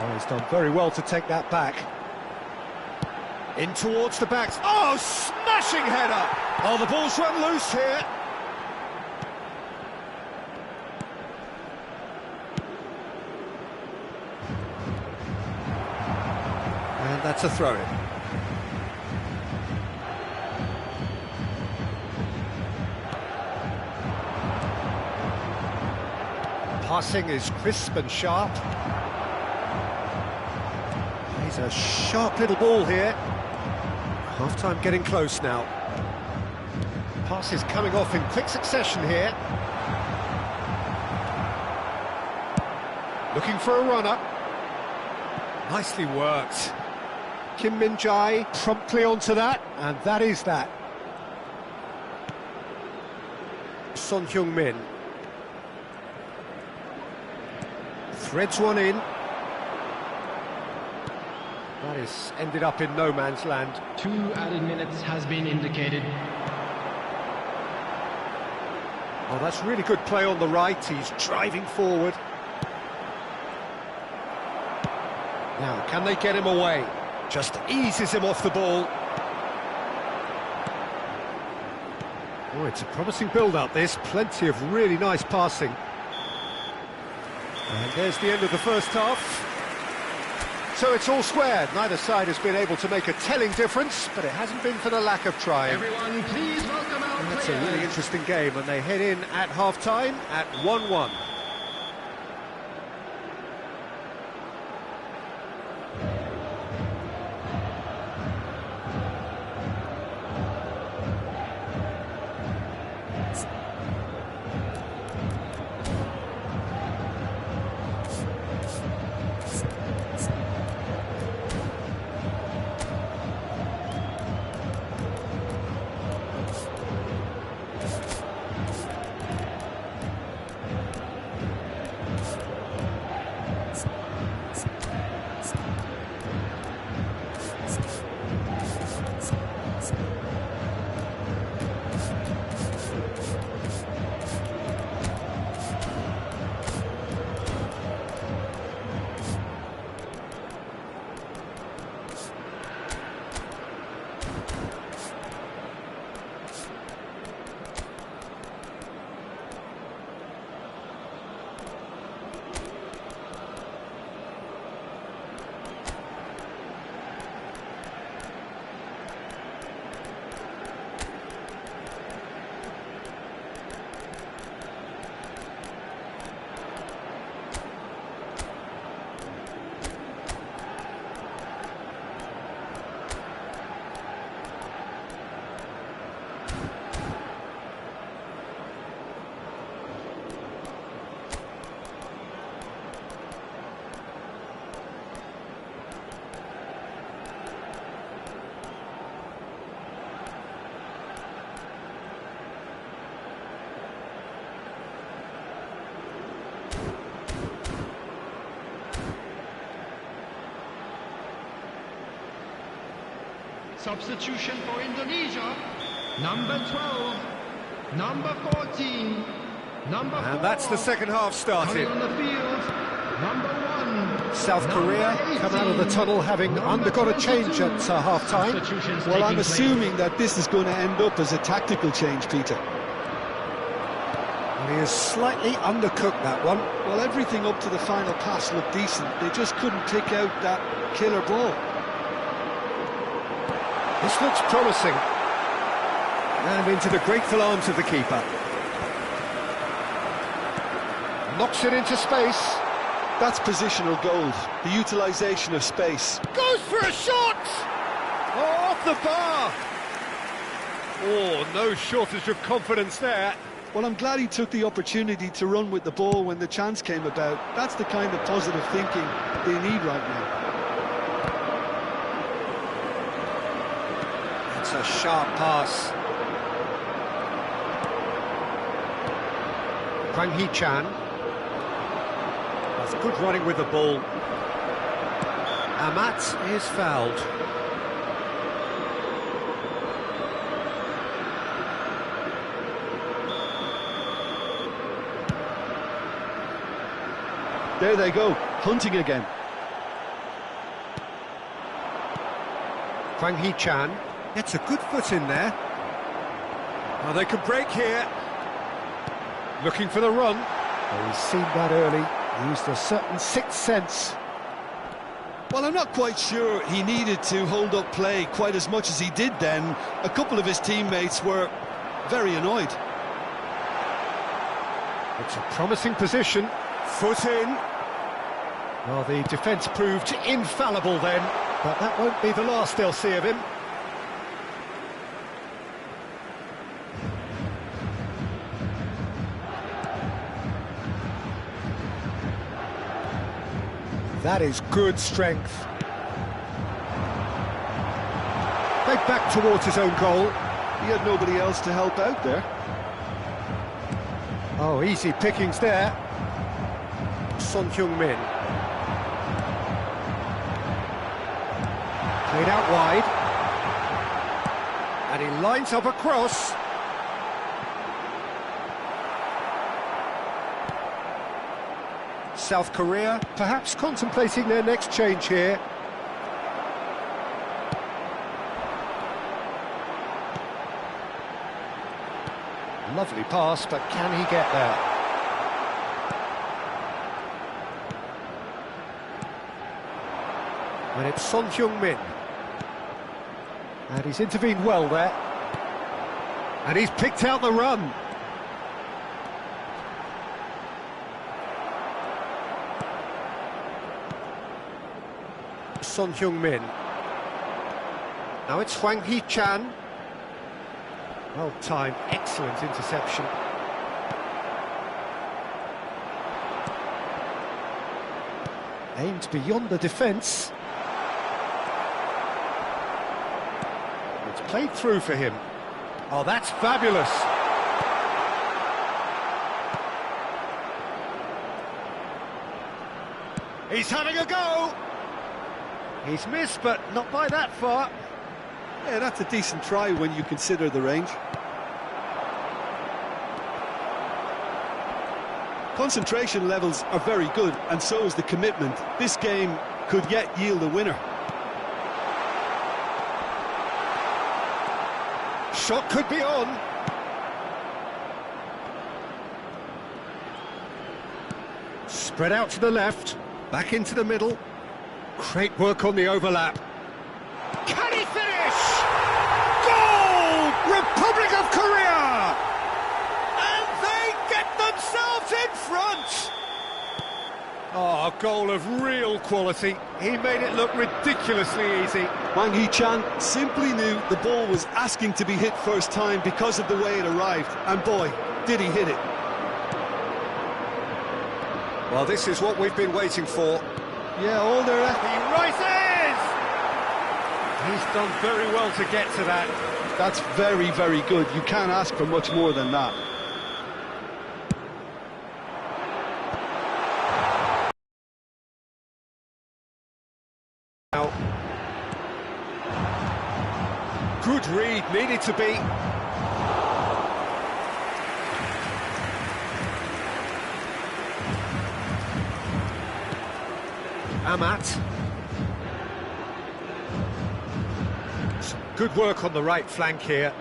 Oh, he's done very well to take that back. In towards the backs. Oh, smashing header! Oh, the ball's run loose here. And that's a throw-in. Passing is crisp and sharp. He's a sharp little ball here. Half-time getting close now. Pass is coming off in quick succession here. Looking for a runner. Nicely worked. Kim Min-jae promptly onto that, and that is that. Son Heung-min. Threads one in. That is ended up in no man's land. 2 added minutes has been indicated. Oh, that's really good play on the right. He's driving forward. Now, can they get him away? Just eases him off the ball. Oh, it's a promising build-up, this. Plenty of really nice passing. And there's the end of the first half. So it's all squared. Neither side has been able to make a telling difference, but it hasn't been for the lack of trying. Everyone, please welcome our That's players. a really interesting game, and they head in at half-time at 1-1. Substitution for Indonesia. Number 12, number 14, number 4. And that's the second half started. Coming on the field, number 1. South Korea come out of the tunnel having undergone a change at half-time. Well, I'm assuming that this is going to end up as a tactical change, Peter. And he has slightly undercooked that one. Well, everything up to the final pass looked decent. They just couldn't pick out that killer ball. This looks promising. And into the grateful arms of the keeper. Knocks it into space. That's positional gold, the utilisation of space. Goes for a shot! Oh, off the bar! Oh, no shortage of confidence there. Well, I'm glad he took the opportunity to run with the ball when the chance came about. That's the kind of positive thinking they need right now. It's a sharp pass. Hwang Hee-chan. That's good running with the ball. Amat is fouled. There they go, hunting again. Hwang Hee-chan gets a good foot in there. Well, they can break here. Looking for the run. Oh, he's seen that early. Used a certain sixth sense. Well, I'm not quite sure he needed to hold up play quite as much as he did then. A couple of his teammates were very annoyed. It's a promising position. Foot in. Well, the defence proved infallible then, but that won't be the last they'll see of him. That is good strength. They back towards his own goal. He had nobody else to help out there. Oh, easy pickings there. Son Heung-min. Played out wide. And he lines up a cross. South Korea perhaps contemplating their next change here. Lovely pass, but can he get there? And it's Son Heung-min. And he's intervened well there. And he's picked out the run. Son Heung-min. Now it's Hwang Hee-chan. Well timed, excellent interception. Aimed beyond the defence. It's played through for him. Oh, that's fabulous. He's having a go. He's missed, but not by that far. Yeah, that's a decent try when you consider the range. Concentration levels are very good, and so is the commitment. This game could yet yield a winner. Shot could be on. Spread out to the left, back into the middle. Great work on the overlap. Can he finish? Goal! Republic of Korea! And they get themselves in front! Oh, a goal of real quality. He made it look ridiculously easy. Hwang Hee-chan simply knew the ball was asking to be hit first time because of the way it arrived. And boy, did he hit it. Well, this is what we've been waiting for. Yeah, all their effort. He rises! He's done very well to get to that. That's very, very good. You can't ask for much more than that. Now, good read, needed to be. Amat. Some good work on the right flank here.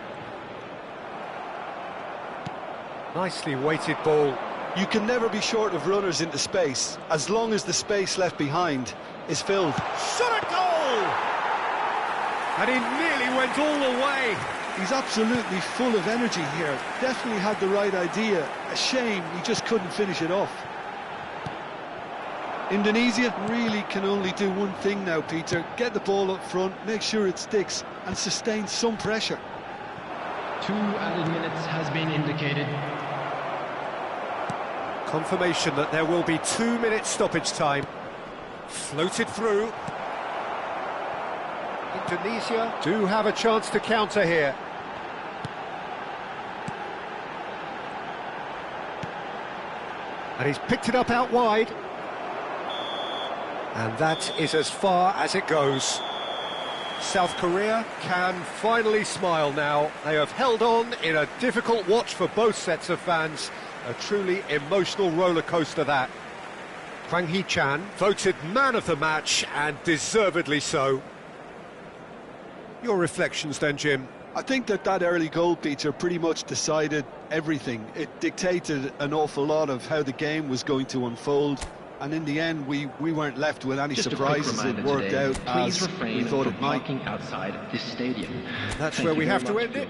Nicely weighted ball. You can never be short of runners into space, as long as the space left behind is filled. Shot at goal! And he nearly went all the way. He's absolutely full of energy here. Definitely had the right idea. A shame he just couldn't finish it off. Indonesia really can only do one thing now, Peter. Get the ball up front, make sure it sticks, and sustain some pressure. 2 added minutes has been indicated. Confirmation that there will be 2 minute stoppage time. Floated through. Indonesia do have a chance to counter here. And he's picked it up out wide. And that is as far as it goes. South Korea can finally smile now. They have held on in a difficult watch for both sets of fans. A truly emotional roller coaster that. Hwang Hee-chan voted man of the match, and deservedly so. Your reflections then, Jim? I think that early goal, Peter, pretty much decided everything. It dictated an awful lot of how the game was going to unfold. And in the end, we weren't left with any surprises. It worked out as we thought it might. Parking outside this stadium. That's where we have to end it.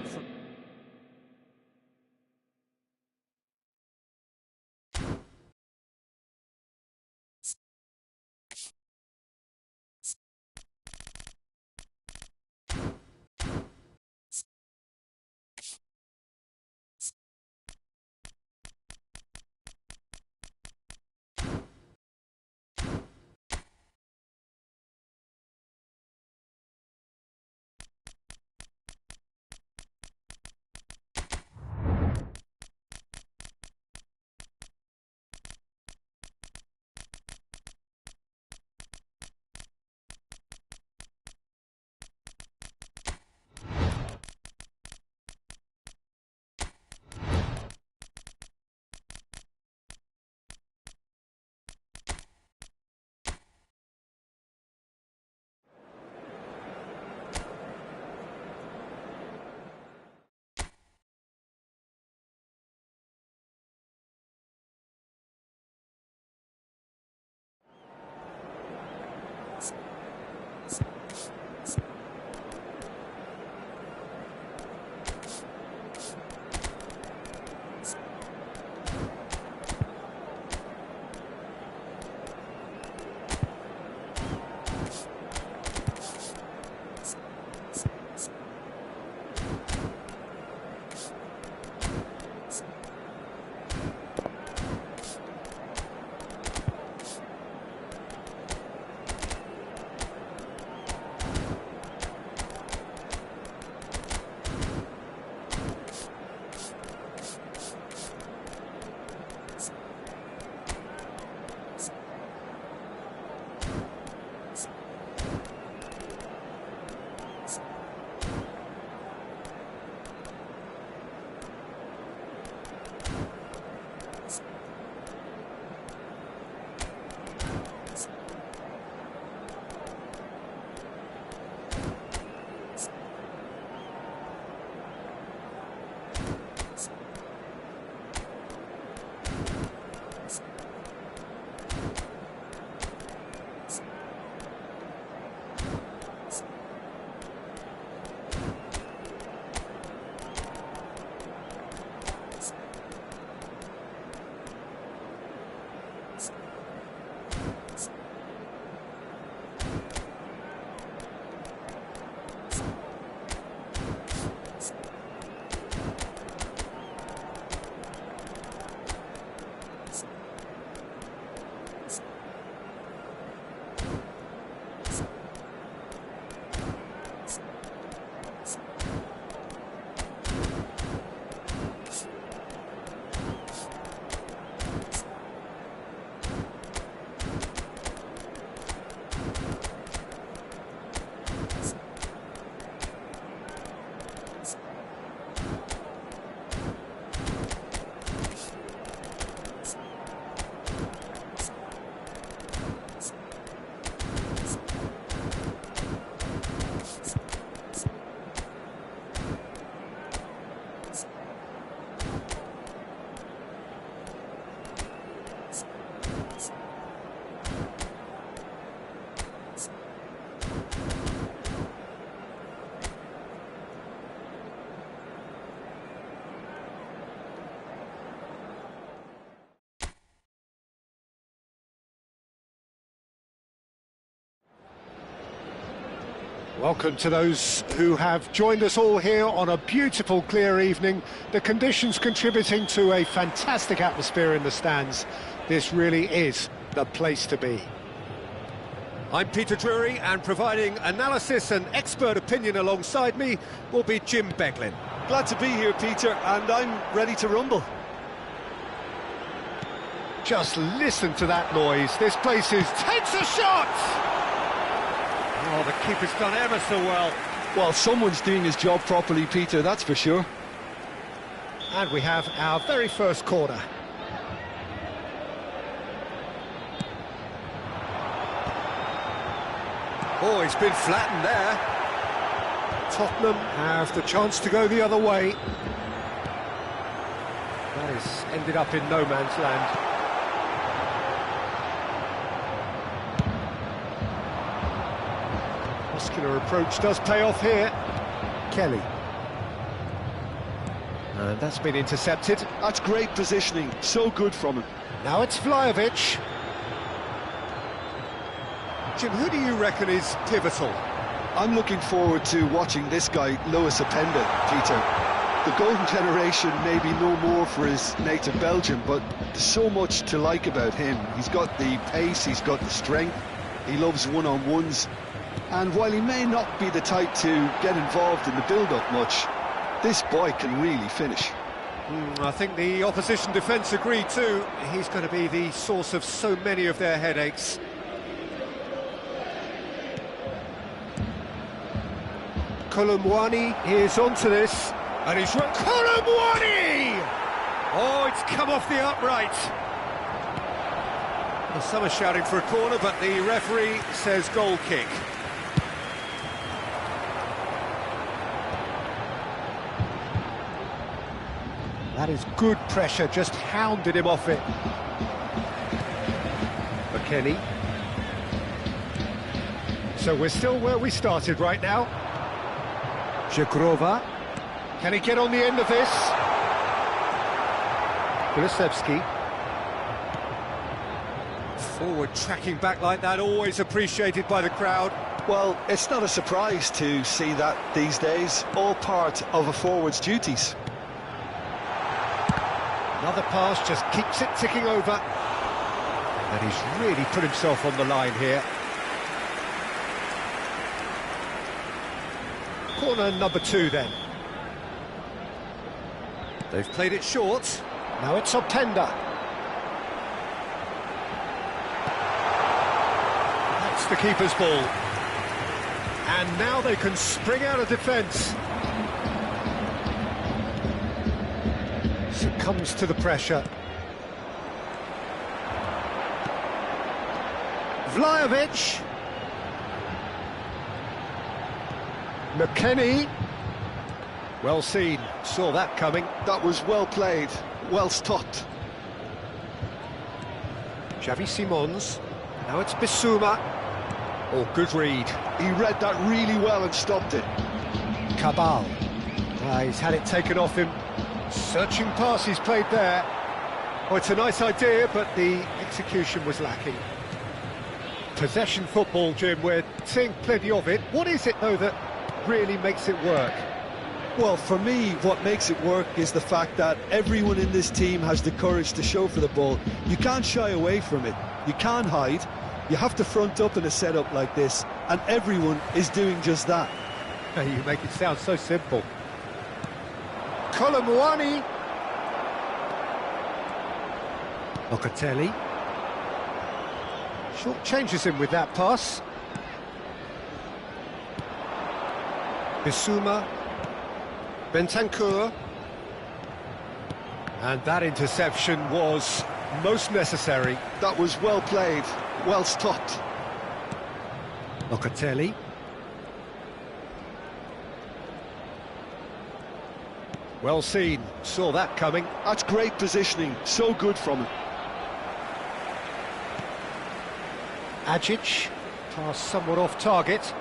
Welcome to those who have joined us all here on a beautiful, clear evening. The conditions contributing to a fantastic atmosphere in the stands. This really is the place to be. I'm Peter Drury, and providing analysis and expert opinion alongside me will be Jim Beglin. Glad to be here, Peter, and I'm ready to rumble. Just listen to that noise. This place takes a shot! Oh, the keeper's done ever so well. Well, someone's doing his job properly, Peter, that's for sure. And we have our very first corner. Oh, he's been flattened there. Tottenham have the chance to go the other way. That has ended up in no man's land. Muscular approach does pay off here. Kelly. And that's been intercepted. That's great positioning, so good from him. Now it's Vlahovic. Jim, who do you reckon is pivotal? I'm looking forward to watching this guy, Lewis Openda, Peter. The golden generation may be no more for his native Belgium, but there's so much to like about him. He's got the pace, he's got the strength, he loves one-on-ones. And while he may not be the type to get involved in the build-up much, this boy can really finish. I think the opposition defence agree too. He's going to be the source of so many of their headaches. Kolomwani is onto this, and he's run. Kolomwani! Oh, it's come off the upright. Well, some are shouting for a corner, but the referee says goal kick. That is good pressure, just hounded him off it. McKennie. So we're still where we started right now. Żegrova. Can he get on the end of this? Kulusevski. Forward tracking back like that, always appreciated by the crowd. Well, it's not a surprise to see that these days, all part of a forward's duties. Another pass just keeps it ticking over. And he's really put himself on the line here. Corner number 2 then. They've played it short. Now it's Openda. That's the keeper's ball. And now they can spring out of defence. Succumbs to the pressure. Vlahovic. McKennie. Well seen, saw that coming. That was well played, well stopped. Xavi Simons. Now it's Bissouma. Oh, good read. He read that really well and stopped it. Cabal. He's had it taken off him. Searching pass he's played there. Oh, it's a nice idea, but the execution was lacking. Possession football, Jim, we're seeing plenty of it. What is it, though, that really makes it work? Well, for me, what makes it work is the fact that everyone in this team has the courage to show for the ball. You can't shy away from it. You can't hide. You have to front up in a setup like this, and everyone is doing just that. You make it sound so simple. Kolomwani. Locatelli. Short changes him with that pass. Bissouma. Bentancur. And that interception was most necessary. That was well played, well stopped. Locatelli. Well seen, saw that coming. That's great positioning, so good from him. Ajic, pass somewhat off target.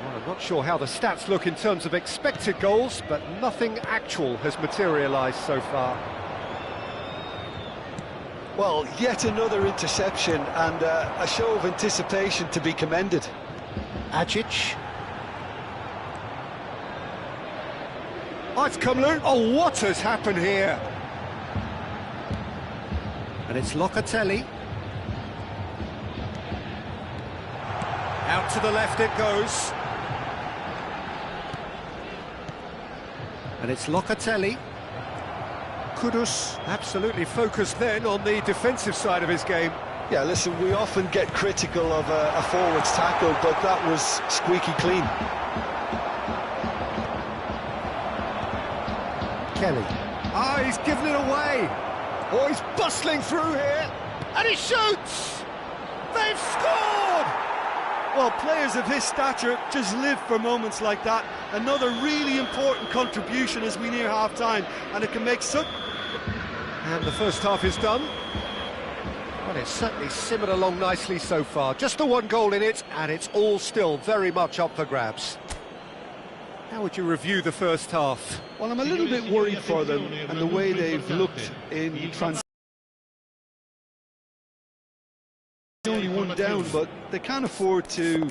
Well, I'm not sure how the stats look in terms of expected goals, but nothing actual has materialised so far. Well, yet another interception and a show of anticipation to be commended. Ajic. Oh, it's come loose. Oh, what has happened here? And it's Locatelli. Out to the left it goes. And it's Locatelli. Kudus absolutely focused then on the defensive side of his game. Yeah, listen, we often get critical of a forward's tackle, but that was squeaky clean. Kelly. Ah, he's given it away. Oh, he's bustling through here. And he shoots! They've scored! Well, players of his stature just live for moments like that. Another really important contribution as we near half-time, and it can make such... And the first half is done. Well, it's certainly simmered along nicely so far. Just the one goal in it, and it's all still very much up for grabs. How would you review the first half? Well, I'm a little bit worried for them and the way they've looked in transition. Only one down, but they can't afford to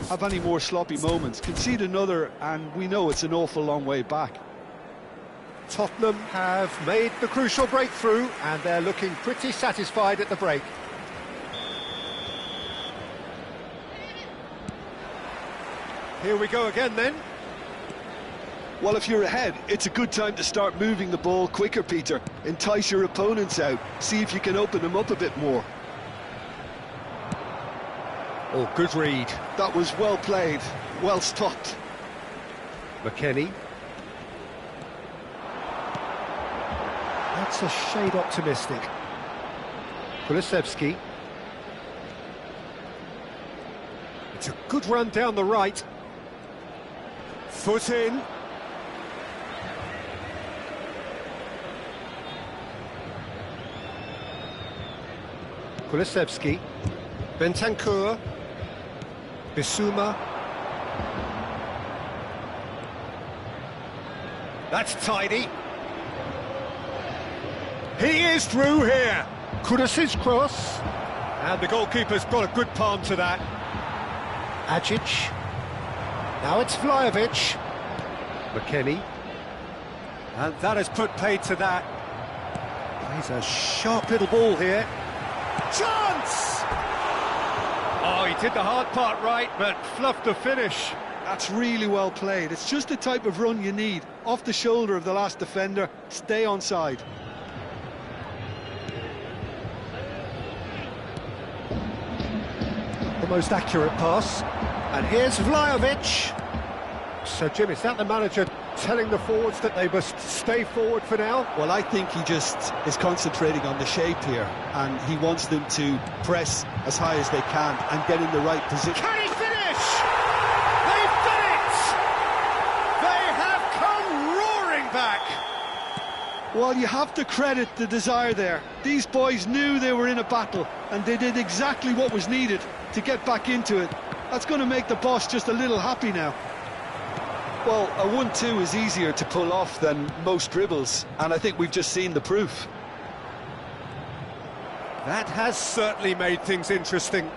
have any more sloppy moments. Concede another, and we know it's an awful long way back. Tottenham have made the crucial breakthrough, and they're looking pretty satisfied at the break. Here we go again then. Well, if you're ahead, it's a good time to start moving the ball quicker, Peter. Entice your opponents out. See if you can open them up a bit more. Oh, good read. That was well played, well stopped. McKennie. That's a shade optimistic. Kulusevski. It's a good run down the right. Foot in. Kulusevski. Bentancur. Bissouma. That's tidy. He is through here. Kudus's cross. And the goalkeeper's got a good palm to that. Ajic. Now it's Vlahovic. McKennie. And that has put paid to that. Plays a sharp little ball here. Chance! Oh, he did the hard part right, but fluffed the finish. That's really well played. It's just the type of run you need. Off the shoulder of the last defender, stay onside. The most accurate pass. And here's Vlahovic. So, Jim, is that the manager telling the forwards that they must stay forward for now? Well, I think he just is concentrating on the shape here, and he wants them to press as high as they can and get in the right position. Can he finish? They've done it! They have come roaring back! Well, you have to credit the desire there. These boys knew they were in a battle, and they did exactly what was needed to get back into it. That's going to make the boss just a little happy now. Well, a 1-2 is easier to pull off than most dribbles, and I think we've just seen the proof. That has certainly made things interesting.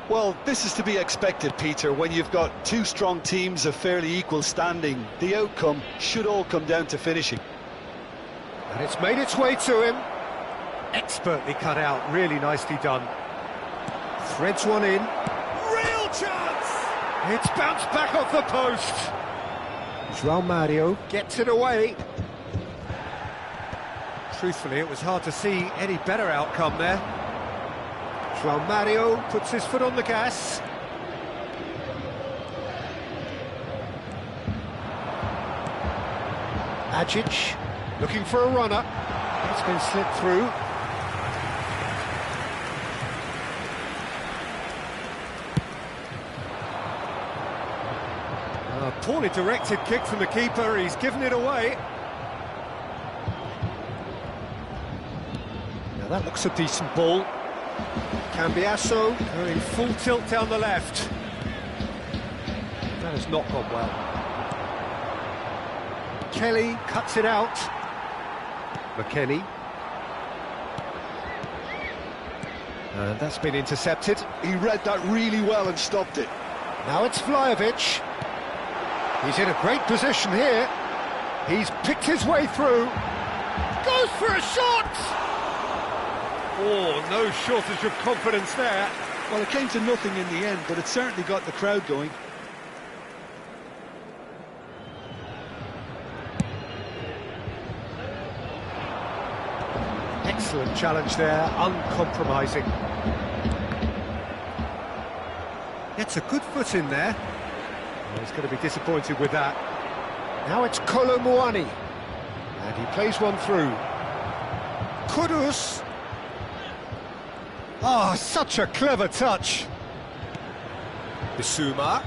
Well, this is to be expected, Peter. When you've got two strong teams of fairly equal standing, the outcome should all come down to finishing. And it's made its way to him. Expertly cut out, really nicely done. Threads one in. Real chance! It's bounced back off the post. João Mario gets it away. Truthfully, it was hard to see any better outcome there. João Mario puts his foot on the gas. Ajic looking for a runner. It's been slipped through. A poorly directed kick from the keeper, he's given it away. Now that looks a decent ball. Cambiasso going full tilt down the left. That has not gone well. Kelly cuts it out. McKennie. And that's been intercepted. He read that really well and stopped it. Now it's Vlahovic. He's in a great position here. He's picked his way through. Goes for a shot! Oh, no shortage of confidence there. Well, it came to nothing in the end, but it certainly got the crowd going. Excellent challenge there, uncompromising. Gets a good foot in there. Oh, he's going to be disappointed with that. Now it's Kolo Muani. And he plays one through. Kudus. Oh, such a clever touch. Bissouma.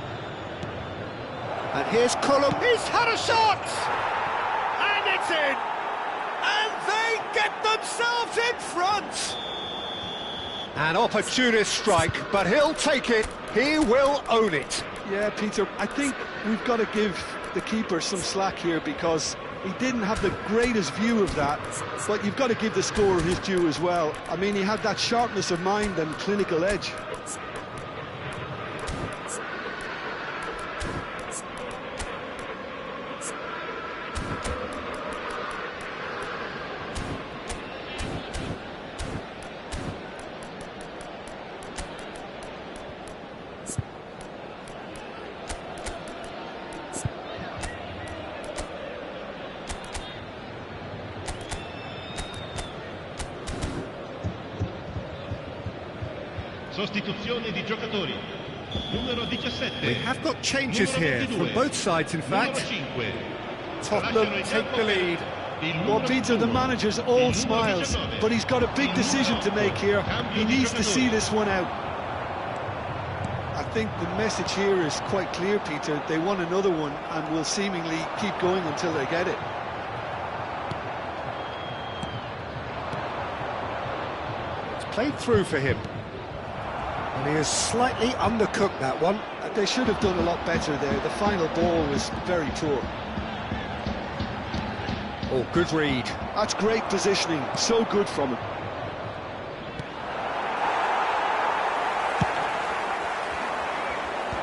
And here's Kolo. He's had a shot! And it's in! And they get themselves in front! An opportunist strike, but he'll take it. He will own it. Yeah, Peter, I think we've got to give the keeper some slack here because he didn't have the greatest view of that, but you've got to give the scorer his due as well. I mean, he had that sharpness of mind and clinical edge. Sostituzione di giocatori. Numero 17. We have got changes here from both sides, in fact. Tottenham take the lead. Well, Peter, the manager's all smiles, but he's got a big decision to make here. He needs to see this one out. I think the message here is quite clear, Peter. They want another one and will seemingly keep going until they get it. It's played through for him. And he has slightly undercooked that one. They should have done a lot better there. The final ball was very poor. Oh, good read. That's great positioning. So good from him.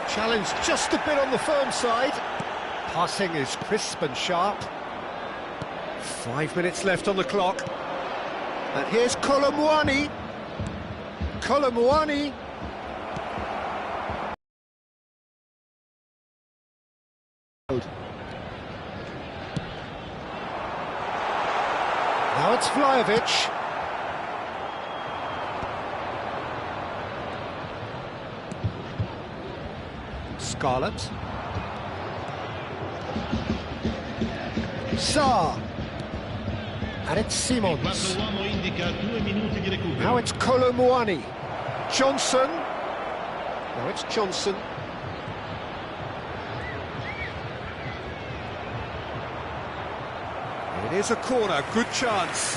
Challenge just a bit on the firm side. Passing is crisp and sharp. 5 minutes left on the clock. And here's Kolo Muani. Kolo Muani. Now it's Vlahovic. Scarlett. Sarr. And it's Simons. Now it's Kolo Muani. Johnson. Now it's Johnson. It is a corner, good chance.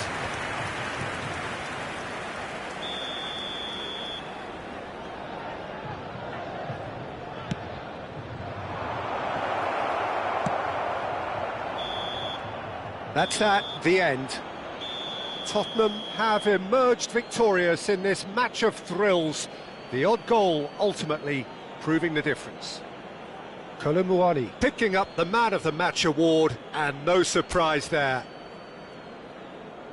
That's that, the end. Tottenham have emerged victorious in this match of thrills. The odd goal ultimately proving the difference. Kolo Muani picking up the Man of the Match award, and no surprise there.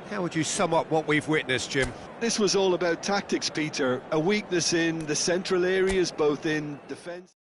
How would you sum up what we've witnessed, Jim? This was all about tactics, Peter. A weakness in the central areas, both in defence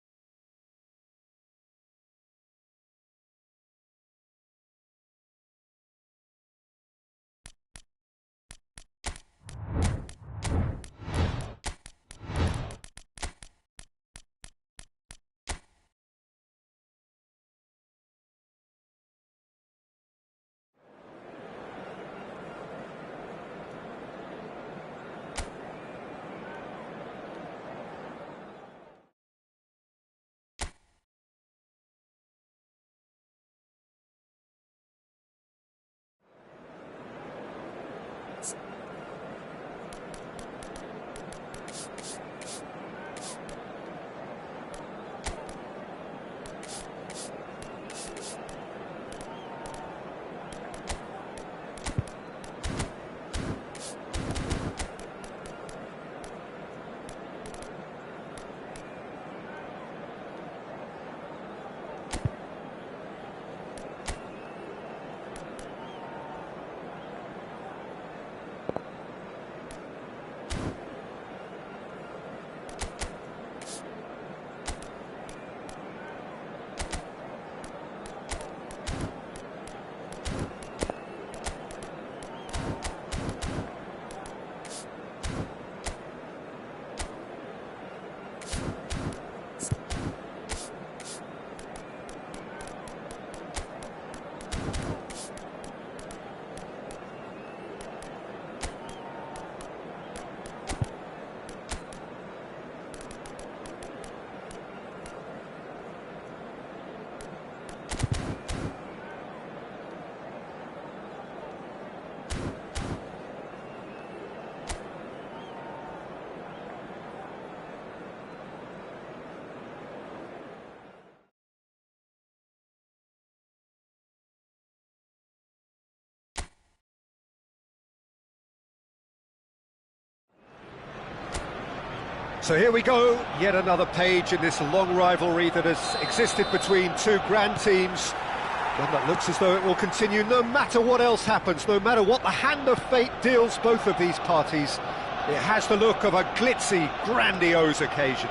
So here we go, yet another page in this long rivalry that has existed between two grand teams. One that looks as though it will continue no matter what else happens, no matter what the hand of fate deals both of these parties. It has the look of a glitzy, grandiose occasion.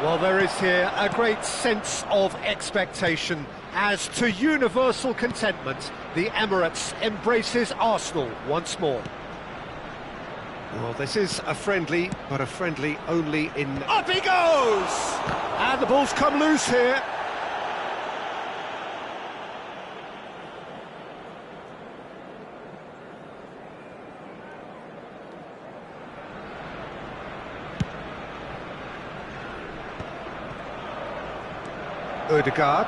Well, there is here a great sense of expectation as, to universal contentment, the Emirates embraces Arsenal once more. Well, this is a friendly, but a friendly only in... Up he goes! And the ball's come loose here. Ødegaard.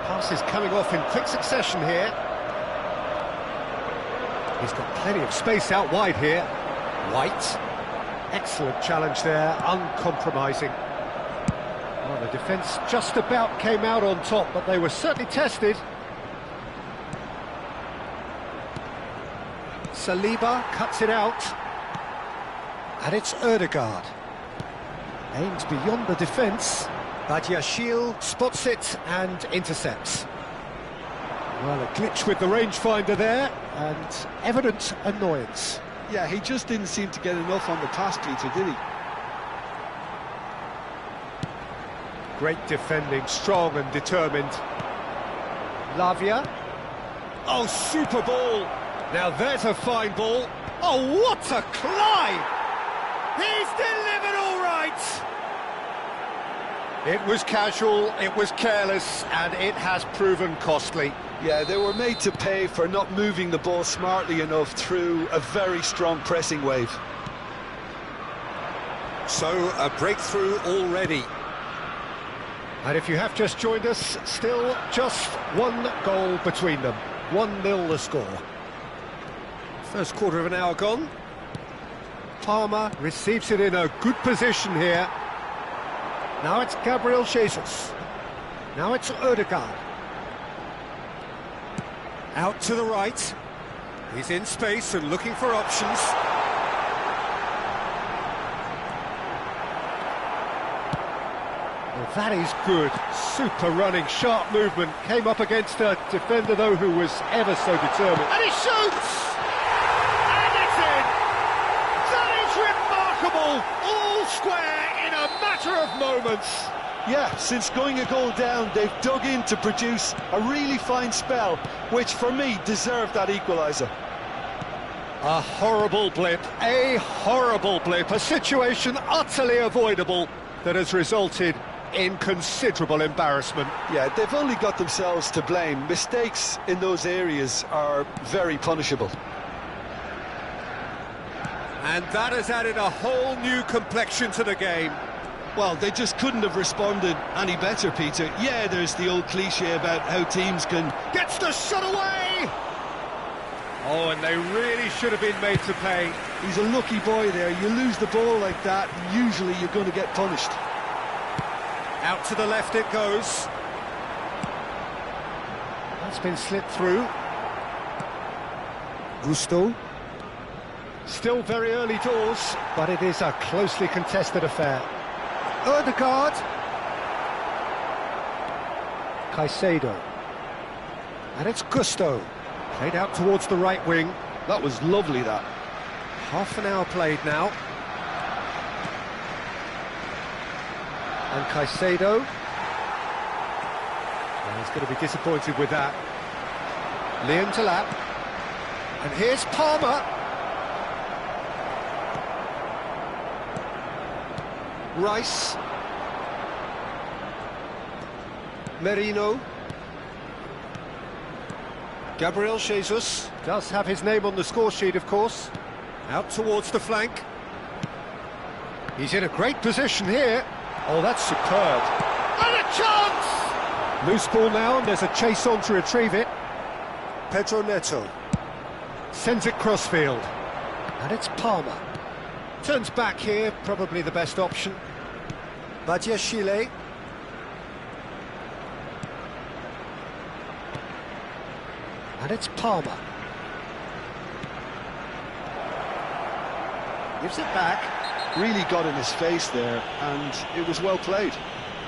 Pass is coming off in quick succession here. He's got plenty of space out wide here. White. Excellent challenge there, uncompromising. Well, the defence just about came out on top, but they were certainly tested. Saliba cuts it out. And it's Ødegaard. Aims beyond the defence. Badiashile spots it and intercepts. Well, a glitch with the rangefinder there, and evident annoyance. Yeah, he just didn't seem to get enough on the pass, Peter, did he? Great defending, strong and determined. Lavia. Oh, super ball. Now there's a fine ball. Oh, what a climb! He's delivered all right! It was casual, it was careless, and it has proven costly. Yeah, they were made to pay for not moving the ball smartly enough through a very strong pressing wave. So, a breakthrough already. And if you have just joined us, still just one goal between them. 1-0 the score. First quarter of an hour gone. Palmer receives it in a good position here. Now it's Gabriel Jesus. Now it's Ødegaard. Out to the right. He's in space and looking for options. Well, that is good. Super running, sharp movement. Came up against a defender, though, who was ever so determined. And he shoots! And it's in! That is remarkable! All square in a matter of moments. Yeah, since going a goal down, they've dug in to produce a really fine spell, which for me deserved that equaliser. A horrible blip, a situation utterly avoidable that has resulted in considerable embarrassment. Yeah, they've only got themselves to blame. Mistakes in those areas are very punishable. And that has added a whole new complexion to the game. Well, they just couldn't have responded any better, Peter. Yeah, there's the old cliche about how teams can... Gets the shot away! Oh, and they really should have been made to pay. He's a lucky boy there. You lose the ball like that, usually you're going to get punished. Out to the left it goes. That's been slipped through. Gusto. Still very early doors, but it is a closely contested affair. Ødegaard. Caicedo. And it's Gusto. Played out towards the right wing. That was lovely, that. Half an hour played now. And Caicedo. Well, he's going to be disappointed with that. Liam to lap. And here's Palmer. Rice. Merino. Gabriel Jesus does have his name on the score sheet, of course. Out towards the flank. He's in a great position here. Oh, that's superb. And a chance! Loose ball now, and there's a chase on to retrieve it. Pedro Neto sends it crossfield. And it's Palmer. Turns back here, probably the best option. Badiashile. And it's Palmer. Gives it back. Really got in his face there, and it was well played.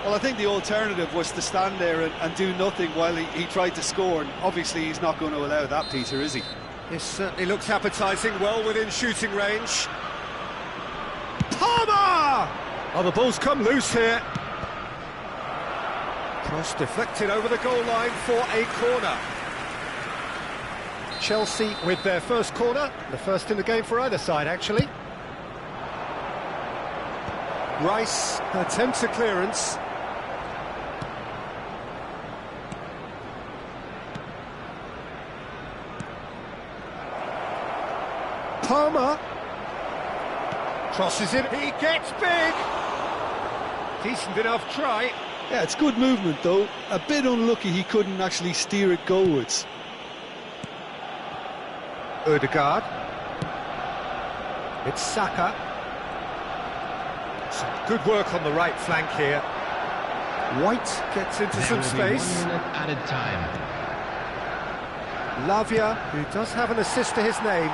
Well, I think the alternative was to stand there and do nothing while he tried to score, and obviously he's not going to allow that, Peter, is he? This certainly looks appetising, well within shooting range. Palmer! Oh, the ball's come loose here. Cross deflected over the goal line for a corner. Chelsea with their first corner, the first in the game for either side, actually. Rice attempts a clearance. Palmer crosses it, he gets big! Decent enough try. Yeah, it's good movement though. A bit unlucky he couldn't actually steer it goalwards. Ødegaard. It's Saka. Some good work on the right flank here. White gets into some space. 1 minute added time. Lavia, who does have an assist to his name.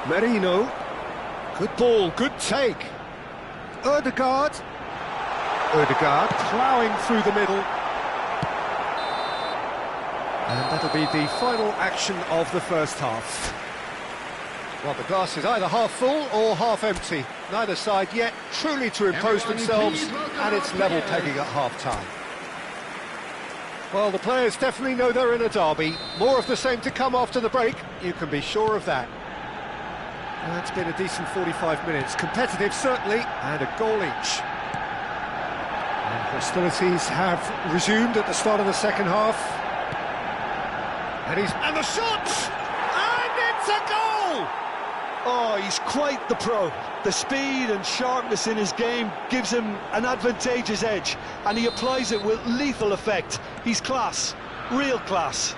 Merino. Good ball, good take. Ødegaard. Ødegaard ploughing through the middle. And that'll be the final action of the first half. Well, the glass is either half full or half empty. Neither side yet truly to impose themselves, and it's level pegging at half-time. Well, the players definitely know they're in a derby. More of the same to come after the break, you can be sure of that. And it's been a decent 45 minutes. Competitive, certainly, and a goal each. And hostilities have resumed at the start of the second half. And the shot! And it's a goal! Oh, he's quite the pro. The speed and sharpness in his game gives him an advantageous edge, and he applies it with lethal effect. He's class, real class.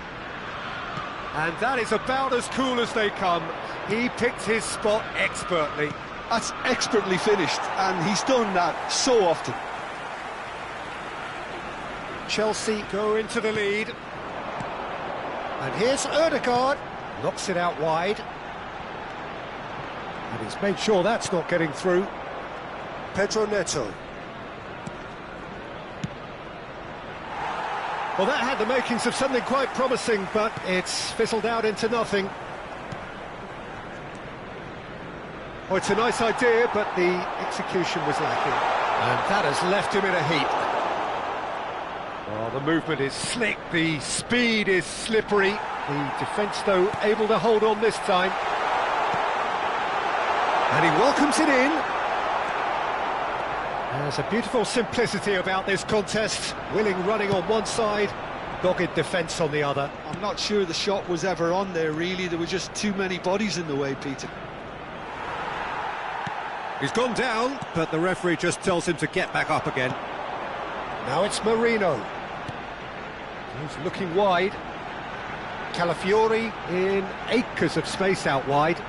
And that is about as cool as they come. He picked his spot expertly. That's expertly finished, and he's done that so often. Chelsea go into the lead. And here's Ødegaard, knocks it out wide. And he's made sure that's not getting through. Pedro Neto. Well, that had the makings of something quite promising, but it's fizzled out into nothing. Oh, it's a nice idea, but the execution was lacking. And that has left him in a heap. Oh, the movement is slick, the speed is slippery. The defence, though, able to hold on this time. And he welcomes it in. There's a beautiful simplicity about this contest. Willing running on one side, dogged defence on the other. I'm not sure the shot was ever on there, really. There were just too many bodies in the way, Peter. He's gone down, but the referee just tells him to get back up again. Now it's Merino. He's looking wide. Calafiori in acres of space out wide.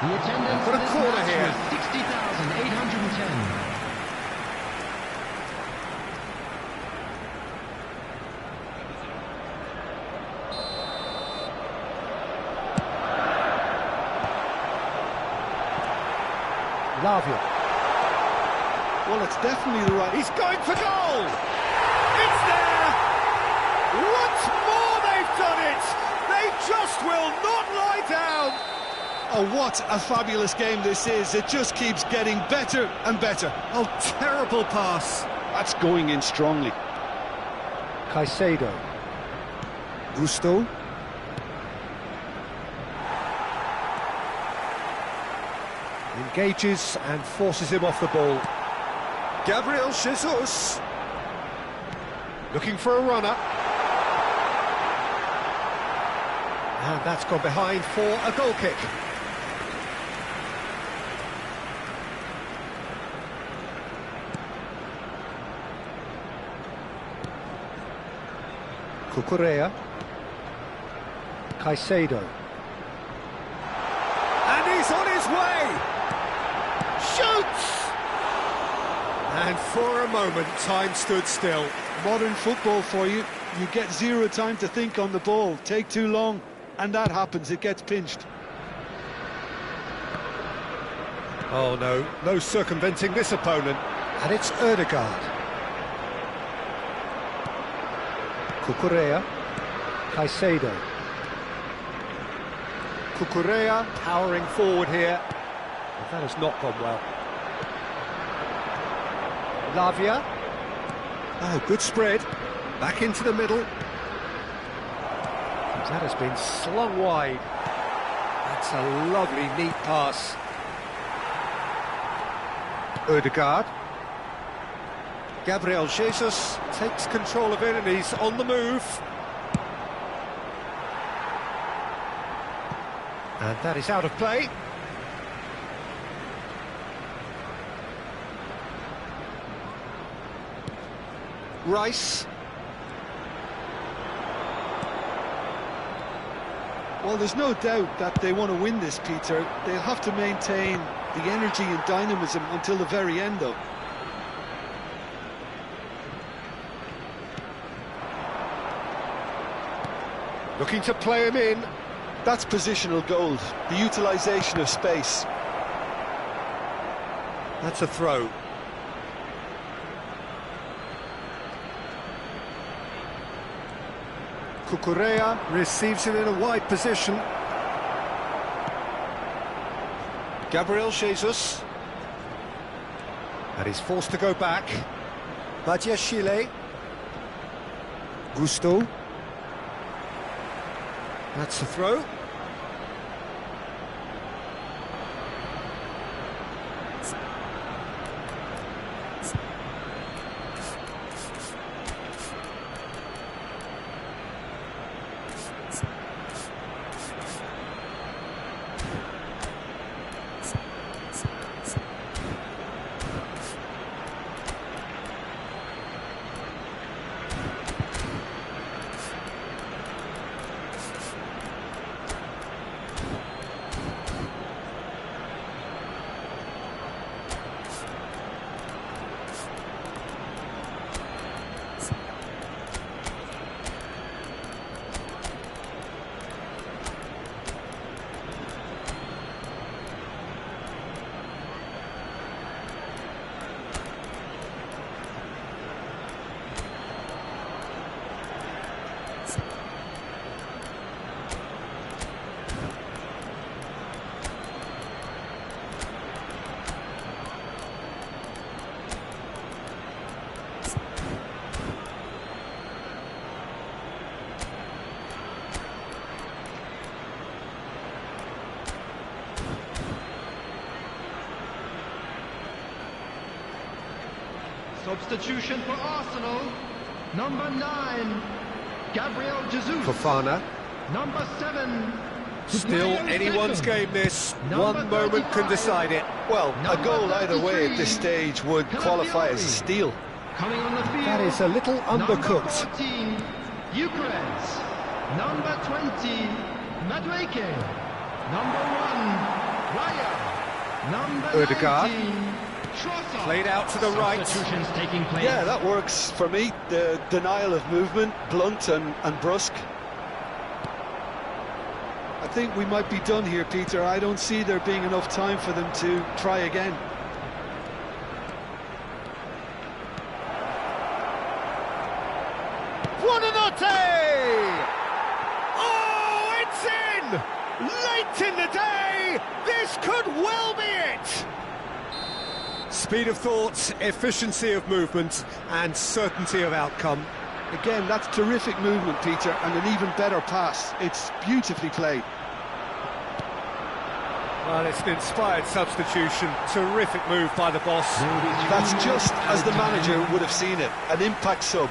The attendance Got a for this corner match here. was 60,810. Lavia. Well, it's definitely the right... He's going for goal! It's there! Once more they've done it! They just will not lie down! Oh, what a fabulous game this is. It just keeps getting better and better. Oh, terrible pass. That's going in strongly. Caicedo. Gusto. Engages and forces him off the ball. Gabriel Jesus. Looking for a runner. And that's gone behind for a goal kick. Cucurella. Caicedo. And he's on his way! Shoots! And for a moment, time stood still. Modern football for you. You get zero time to think on the ball. Take too long. and that happens, it gets pinched. Oh no, no circumventing this opponent. And it's Ødegaard. Cucurella. Caicedo. Cucurella powering forward here. But that has not gone well. Lavia. Oh, good spread. Back into the middle. That has been slung wide. That's a lovely, neat pass. Ødegaard. Gabriel Jesus takes control of it and he's on the move. And that is out of play. Rice. Well, there's no doubt that they want to win this, Peter. They'll have to maintain the energy and dynamism until the very end, though. Looking to play him in. That's positional gold, the utilisation of space. That's a throw. Cucurella receives it in a wide position. Gabriel Jesus. And he's forced to go back. Badiashile. Gusto. That's the throw. Substitution for Arsenal. Number 9, Gabriel Jesus. Fofana. Number 7. Still anyone's game this. One moment can decide it. Well, a goal either way at this stage would qualify as a steal. Coming on the field. That is a little undercooked. Number 14, Eucharist. Number 20, Madueke. Number 1, Raya. Number Ødegaard. 19, Trossard. Played out to the right. Substitutions taking place. Yeah, that works for me. The denial of movement, blunt and brusque. I think we might be done here, Peter. I don't see there being enough time for them to try again. Buonanotte! Oh, it's in! Late in the day! This could well be it! Speed of thought, efficiency of movement, and certainty of outcome. Again, that's terrific movement, Peter, and an even better pass. It's beautifully played. Well, it's an inspired substitution. Terrific move by the boss. That's just as the manager would have seen it, an impact sub.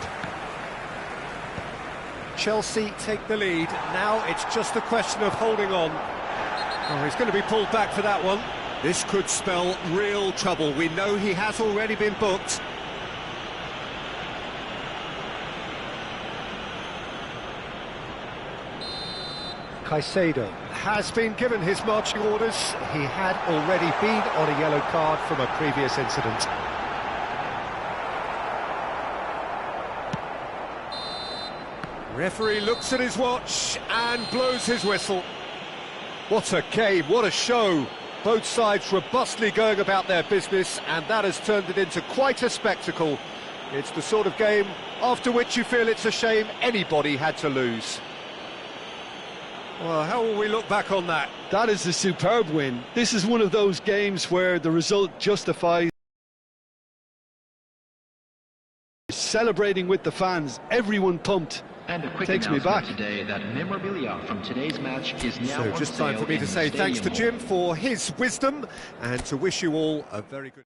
Chelsea take the lead. Now it's just a question of holding on. Oh, he's going to be pulled back for that one. This could spell real trouble. We know he has already been booked. Caicedo has been given his marching orders. He had already been on a yellow card from a previous incident. Referee looks at his watch and blows his whistle. What a game, what a show. Both sides robustly going about their business, and that has turned it into quite a spectacle. It's the sort of game after which you feel it's a shame anybody had to lose. Well, how will we look back on that? That is a superb win. This is one of those games where the result justifies celebrating with the fans, everyone pumped. And a quick Takes me back today that memorabilia from today's match is now So just time for me to say thanks to Jim for his wisdom and to wish you all a very good...